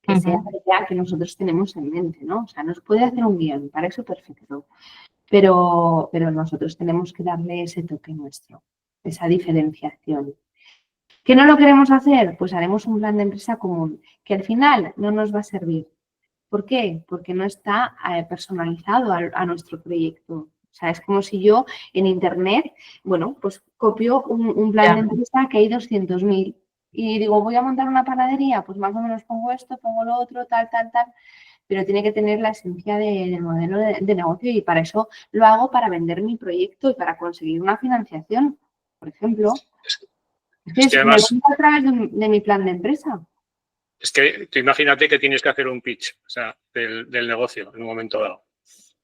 que sea la idea que nosotros tenemos en mente, ¿no? O sea, nos puede hacer un guión, para eso perfecto, pero nosotros tenemos que darle ese toque nuestro, esa diferenciación. ¿Qué no lo queremos hacer? Pues haremos un plan de empresa común, que al final no nos va a servir. ¿Por qué? Porque no está personalizado a nuestro proyecto. O sea, es como si yo en Internet, bueno, pues copio un plan de empresa que hay 200.000 y digo, voy a montar una panadería, pues más o menos pongo esto, pongo lo otro, tal, pero tiene que tener la esencia del modelo de negocio y para eso lo hago para vender mi proyecto y para conseguir una financiación. por ejemplo. Es que además, me voy a través de mi plan de empresa. es que tú imagínate que tienes que hacer un pitch, o sea, del negocio en un momento dado.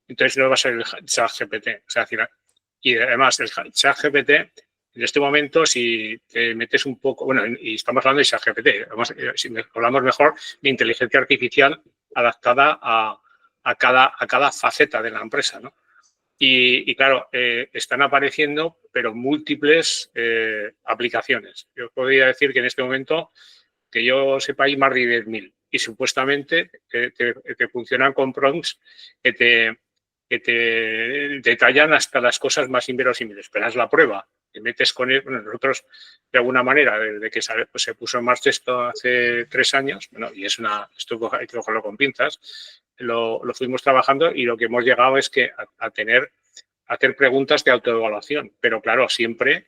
Entonces no va a ser el ChatGPT. O sea, y además el ChatGPT, en este momento, si te metes un poco, bueno, y estamos hablando de ChatGPT, si hablamos mejor de inteligencia artificial adaptada a cada faceta de la empresa, ¿no? Y claro, están apareciendo, pero múltiples aplicaciones. Yo podría decir que en este momento, que yo sepa, hay más de 10.000 y supuestamente te funcionan con prompts que te detallan hasta las cosas más inverosímiles. Pero haz la prueba, te metes con él. Bueno, nosotros, de alguna manera, desde que se puso en marcha esto hace 3 años, bueno, y esto hay que cogerlo con pinzas, lo fuimos trabajando y lo que hemos llegado es que a hacer preguntas de autoevaluación. Pero claro, siempre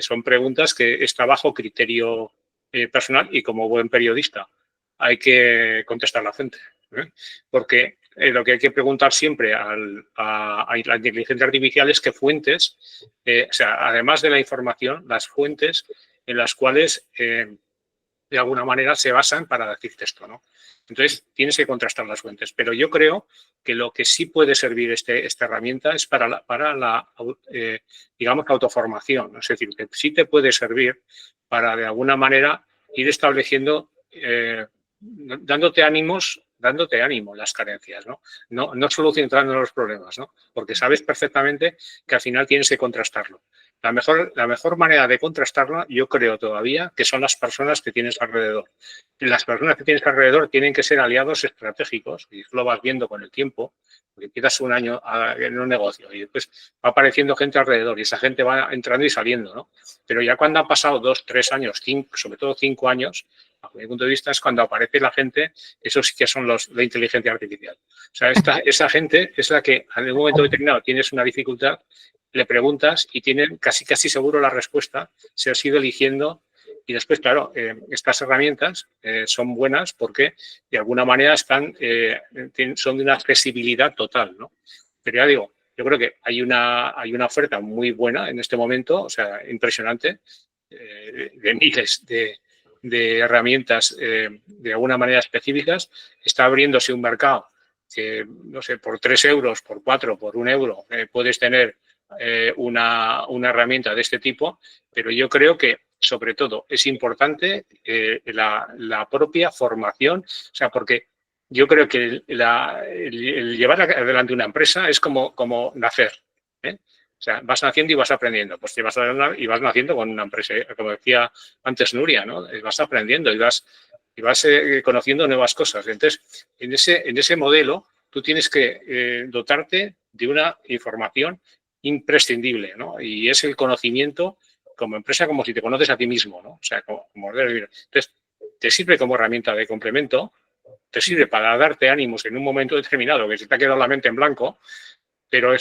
son preguntas que está bajo criterio personal y como buen periodista hay que contestar a la gente. Porque lo que hay que preguntar siempre a la inteligencia artificial es qué fuentes, o sea, además de la información, las fuentes en las cuales de alguna manera se basan para decirte esto, ¿no? Entonces, tienes que contrastar las fuentes. Pero yo creo que lo que sí puede servir esta herramienta es para la digamos, autoformación, ¿no? Es decir, que sí te puede servir para, de alguna manera, ir estableciendo, dándote ánimo las carencias, ¿no? No solucionando los problemas, ¿no? Porque sabes perfectamente que al final tienes que contrastarlo. La mejor manera de contrastarla, yo creo todavía, que son las personas que tienes alrededor. Las personas que tienes alrededor tienen que ser aliados estratégicos, y lo vas viendo con el tiempo, porque empiezas un año en un negocio y después va apareciendo gente alrededor y esa gente va entrando y saliendo, ¿no? Pero ya cuando han pasado 2, 3 años, 5, sobre todo 5 años, bajo mi punto de vista, es cuando aparece la gente, esos sí que son la inteligencia artificial. O sea, esa gente es la que en un momento determinado tienes una dificultad, le preguntas y tienen casi seguro la respuesta, se ha ido eligiendo. Y después, claro, estas herramientas son buenas porque de alguna manera son de una accesibilidad total, ¿no? Pero ya digo, yo creo que hay una oferta muy buena en este momento, o sea, impresionante, de miles de herramientas de alguna manera específicas. Está abriéndose un mercado que, no sé, por 3 euros, por 4, por 1 euro, puedes tener una herramienta de este tipo, pero yo creo que sobre todo es importante la propia formación, o sea, porque yo creo que el llevar adelante una empresa es como nacer, ¿eh? O sea, vas naciendo y vas aprendiendo, pues te vas y vas naciendo con una empresa, como decía antes Nuria, ¿no? Vas aprendiendo y vas conociendo nuevas cosas. Entonces, en ese modelo, tú tienes que dotarte de una información imprescindible, ¿no? Y es el conocimiento como empresa, como si te conoces a ti mismo, ¿no? O sea, entonces, te sirve como herramienta de complemento, te sirve para darte ánimos en un momento determinado que se te ha quedado la mente en blanco, pero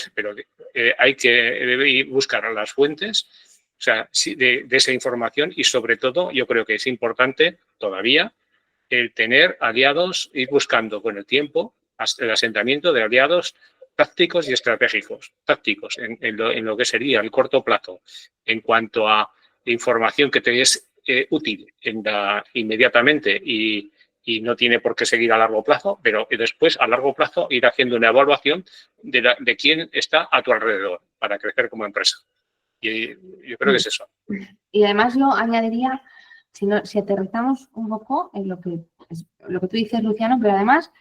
hay que buscar las fuentes, o sea, de esa información y sobre todo yo creo que es importante todavía el tener aliados, ir buscando con el tiempo el asentamiento de aliados tácticos y estratégicos, tácticos en lo que sería el corto plazo, en cuanto a información que te es útil inmediatamente y no tiene por qué seguir a largo plazo, pero después a largo plazo ir haciendo una evaluación de quién está a tu alrededor para crecer como empresa. Y yo creo que es eso. Y además yo añadiría, si aterrizamos un poco en lo que tú dices, Luciano, pero además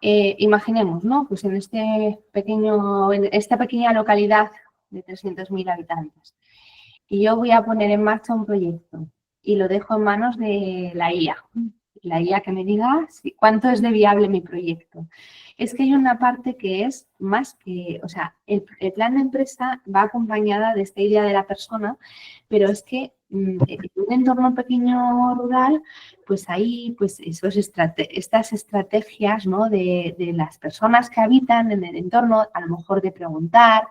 imaginemos, ¿no? Pues en esta pequeña localidad de 300.000 habitantes y yo voy a poner en marcha un proyecto y lo dejo en manos de la IA. La IA que me diga cuánto es de viable mi proyecto. Es que hay una parte que es más que, o sea, el plan de empresa va acompañada de esta idea de la persona, pero es que en un entorno pequeño rural, pues ahí, pues estas estrategias, ¿no? de las personas que habitan en el entorno, a lo mejor de preguntar,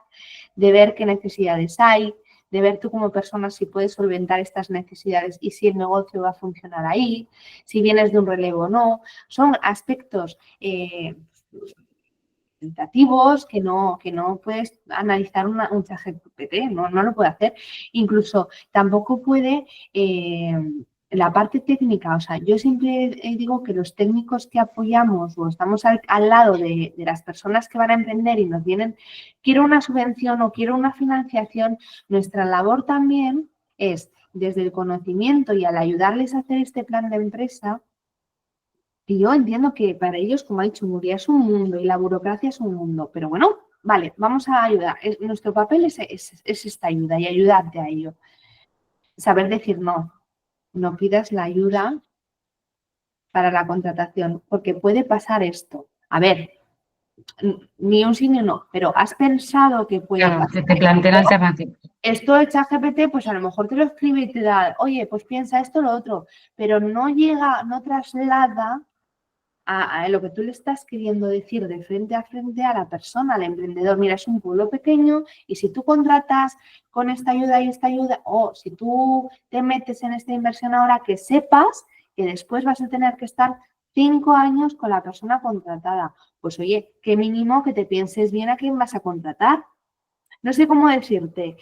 de ver qué necesidades hay, de ver tú como persona si puedes solventar estas necesidades y si el negocio va a funcionar ahí, si vienes de un relevo o no. Son aspectos tentativos que no puedes analizar un ChatGPT, no lo puede hacer. Incluso tampoco puede la parte técnica, o sea, yo siempre digo que los técnicos que apoyamos o estamos al lado de las personas que van a emprender y nos vienen, quiero una subvención o quiero una financiación, nuestra labor también es, desde el conocimiento y al ayudarles a hacer este plan de empresa, y yo entiendo que para ellos, como ha dicho Nuria, es un mundo y la burocracia es un mundo, pero bueno, vale, vamos a ayudar. Nuestro papel es esta ayuda y ayudarte a ello. Saber decir no pidas la ayuda para la contratación, porque puede pasar esto. A ver, ni un sí ni un no, pero has pensado que puede Claro, pasar. que te planteen alternativas. Esto de ChatGPT, pues a lo mejor te lo escribe y te da, oye, pues piensa esto, lo otro, pero no llega, no traslada a lo que tú le estás queriendo decir de frente a la persona, al emprendedor. Mira, es un pueblo pequeño y si tú contratas con esta ayuda y esta ayuda, o si tú te metes en esta inversión ahora, que sepas que después vas a tener que estar 5 años con la persona contratada. Pues oye, qué mínimo que te pienses bien a quién vas a contratar. No sé cómo decirte.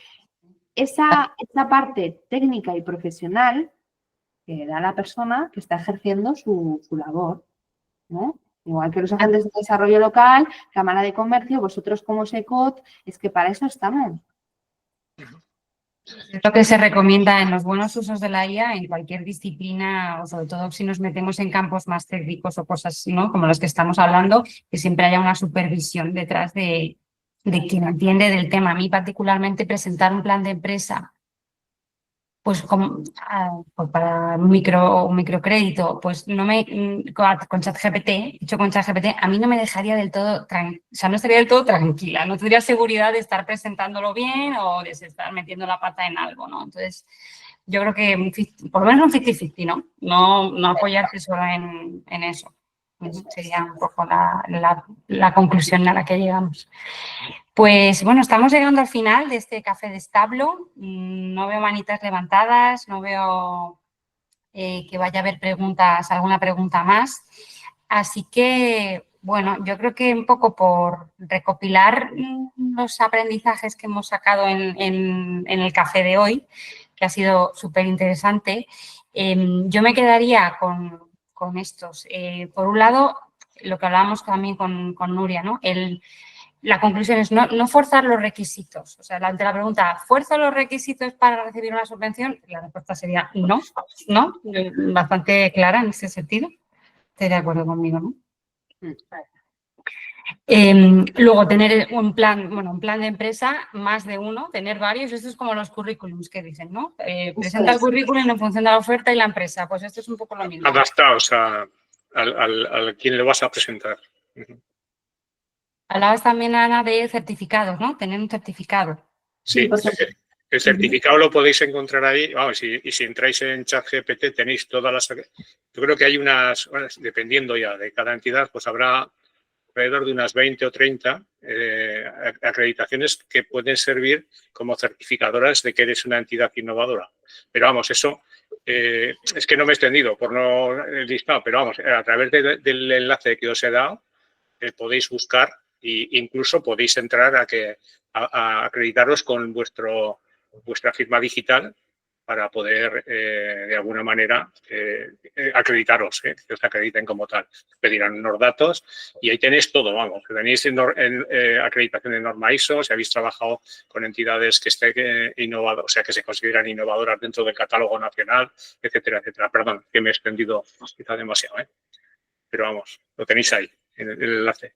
Esa parte técnica y profesional que da la persona que está ejerciendo su labor, ¿no? Igual que los agentes de desarrollo local, Cámara de Comercio, vosotros como SECOT, es que para eso estamos. Es lo que se recomienda en los buenos usos de la IA en cualquier disciplina, o sobre todo si nos metemos en campos más técnicos o cosas, ¿no?, como los que estamos hablando, que siempre haya una supervisión detrás de quien entiende del tema. A mí particularmente presentar un plan de empresa, pues para un microcrédito, pues no con ChatGPT, hecho con ChatGPT, a mí no me dejaría del todo, o sea, no estaría del todo tranquila, no tendría seguridad de estar presentándolo bien o de estar metiendo la pata en algo, ¿no? Entonces, yo creo que por lo menos un 50-50, ¿no? No apoyarse solo en eso. Sería un poco la conclusión a la que llegamos. Pues bueno, estamos llegando al final de este café de establo. No veo manitas levantadas, no veo que vaya a haber alguna pregunta más. Así que, bueno, yo creo que un poco por recopilar los aprendizajes que hemos sacado en el café de hoy, que ha sido súper interesante, yo me quedaría con estos. Por un lado, lo que hablábamos también con Nuria, ¿no? La conclusión es no forzar los requisitos. O sea, ante la pregunta, ¿fuerzo los requisitos para recibir una subvención? La respuesta sería no. Bastante clara en ese sentido. Estoy de acuerdo conmigo, ¿no? Luego, tener un plan de empresa, más de uno, tener varios. Esto es como los currículums que dicen, ¿no? Presenta el currículum en función de la oferta y la empresa. Pues esto es un poco lo mismo. Adaptados a quien le vas a presentar. Hablabas también, Ana, de certificados, ¿no? Tener un certificado. Sí, el certificado lo podéis encontrar ahí. Vamos, y si entráis en ChatGPT tenéis todas las... Yo creo que hay unas, bueno, dependiendo ya de cada entidad, pues habrá alrededor de unas 20 o 30 acreditaciones que pueden servir como certificadoras de que eres una entidad innovadora. Pero vamos, eso es que no me he extendido por no el listado, pero vamos, a través del enlace que os he dado podéis buscar e incluso podéis entrar a acreditaros con vuestra firma digital para poder, de alguna manera, acreditaros, que os acrediten como tal. Pedirán unos datos y ahí tenéis todo, vamos. Tenéis en acreditación de norma ISO, si habéis trabajado con entidades que estén innovadoras, o sea, que se consideran innovadoras dentro del catálogo nacional, etcétera, etcétera. Perdón, que me he extendido quizá demasiado, pero vamos, lo tenéis ahí, en el enlace.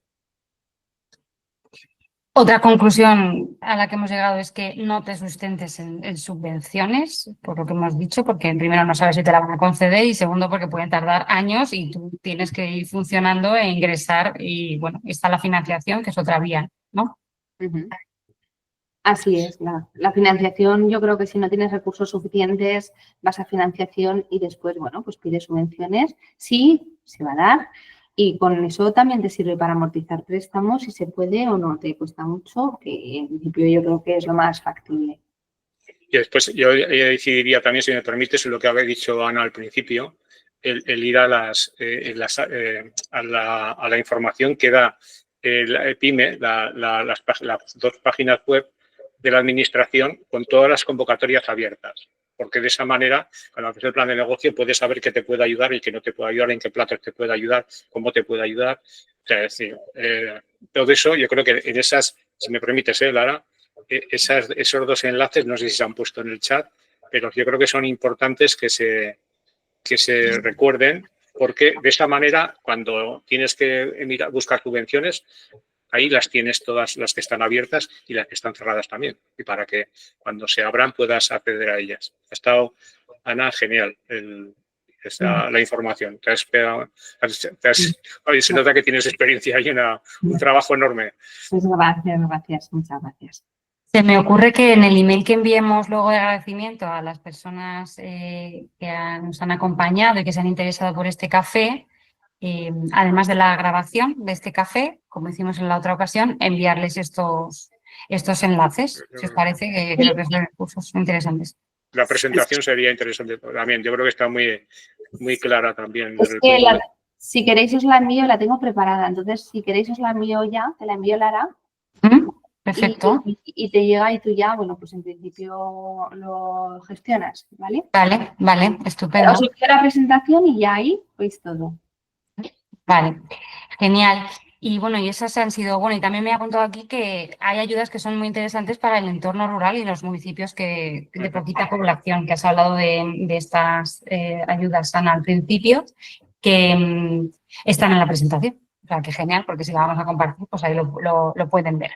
Otra conclusión a la que hemos llegado es que no te sustentes en subvenciones, por lo que hemos dicho, porque primero no sabes si te la van a conceder y segundo porque pueden tardar años y tú tienes que ir funcionando e ingresar y bueno, está la financiación, que es otra vía, ¿no? Así es, la financiación, yo creo que si no tienes recursos suficientes vas a financiación y después, bueno, pues pides subvenciones, sí, se va a dar. Y con eso también te sirve para amortizar préstamos, si se puede o no te cuesta mucho, que en principio yo creo que es lo más factible. Y después yo decidiría también, si me permites, lo que había dicho Ana al principio, el ir a la información que da PYME, las 2 páginas web de la administración con todas las convocatorias abiertas. Porque de esa manera, cuando haces el plan de negocio, puedes saber qué te puede ayudar y qué no te puede ayudar, en qué platos te puede ayudar, cómo te puede ayudar. O sea, es decir, todo eso, yo creo que en esas, si me permites, Lara, esos 2 enlaces, no sé si se han puesto en el chat, pero yo creo que son importantes que se recuerden, porque de esta manera, cuando tienes que buscar subvenciones, ahí las tienes todas las que están abiertas y las que están cerradas también. Y para que cuando se abran puedas acceder a ellas. Ha estado, Ana, genial la información. Oye, se nota que tienes experiencia y un trabajo enorme. Pues gracias, muchas gracias. Se me ocurre que en el email que enviemos luego de agradecimiento a las personas nos han acompañado y que se han interesado por este café, además de la grabación de este café, como hicimos en la otra ocasión, enviarles estos enlaces, si os parece, que creo que son recursos interesantes. La presentación sería interesante también. Yo creo que está muy clara también. Es que si queréis os la envío, la tengo preparada. Entonces, si queréis os la envío ya, te la envío Lara. Perfecto. Y te llega y tú ya, bueno, pues en principio lo gestionas, ¿vale? Vale, estupendo. Os envío la presentación y ya ahí veis todo. Vale, genial. Y bueno, y esas han sido, bueno, y también me ha apuntado aquí que hay ayudas que son muy interesantes para el entorno rural y los municipios de poquita población, que has hablado de estas ayudas, Ana, al principio, que están en la presentación. O sea, que genial, porque si la vamos a compartir, pues ahí lo pueden ver.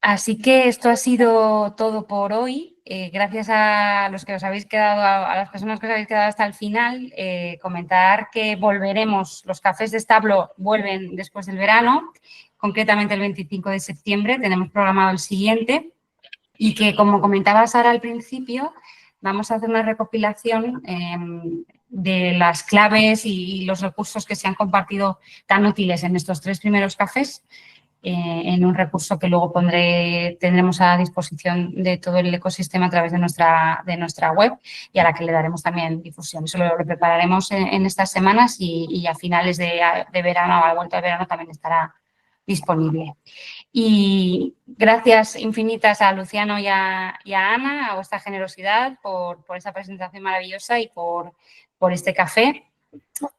Así que esto ha sido todo por hoy. Gracias a los que os habéis quedado, a las personas que os habéis quedado hasta el final, comentar que volveremos, los cafés de establo vuelven después del verano, concretamente el 25 de septiembre, tenemos programado el siguiente y que, como comentaba Sara al principio, vamos a hacer una recopilación de las claves y los recursos que se han compartido tan útiles en estos 3 primeros cafés, en un recurso que luego tendremos a disposición de todo el ecosistema a través de nuestra web y a la que le daremos también difusión. Eso lo prepararemos en estas semanas y a finales de verano, a la vuelta de verano, también estará disponible. Y gracias infinitas a Luciano y a Ana, a vuestra generosidad por esta presentación maravillosa y por este café.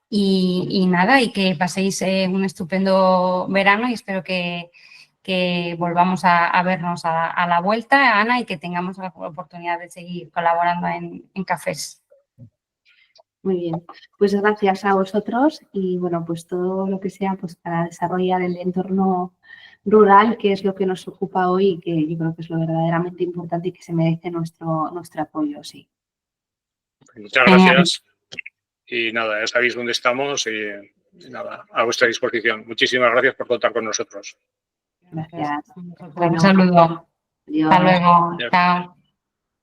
Y nada, y que paséis un estupendo verano y espero que volvamos a vernos a la vuelta, Ana, y que tengamos la oportunidad de seguir colaborando en cafés. Muy bien, pues gracias a vosotros y bueno, pues todo lo que sea pues para desarrollar el entorno rural, que es lo que nos ocupa hoy y que yo creo que es lo verdaderamente importante y que se merece nuestro apoyo, sí. Muchas gracias. Y nada, ya sabéis dónde estamos y nada, a vuestra disposición. Muchísimas gracias por contar con nosotros. Gracias. Un saludo. Adiós. Hasta luego. Chao.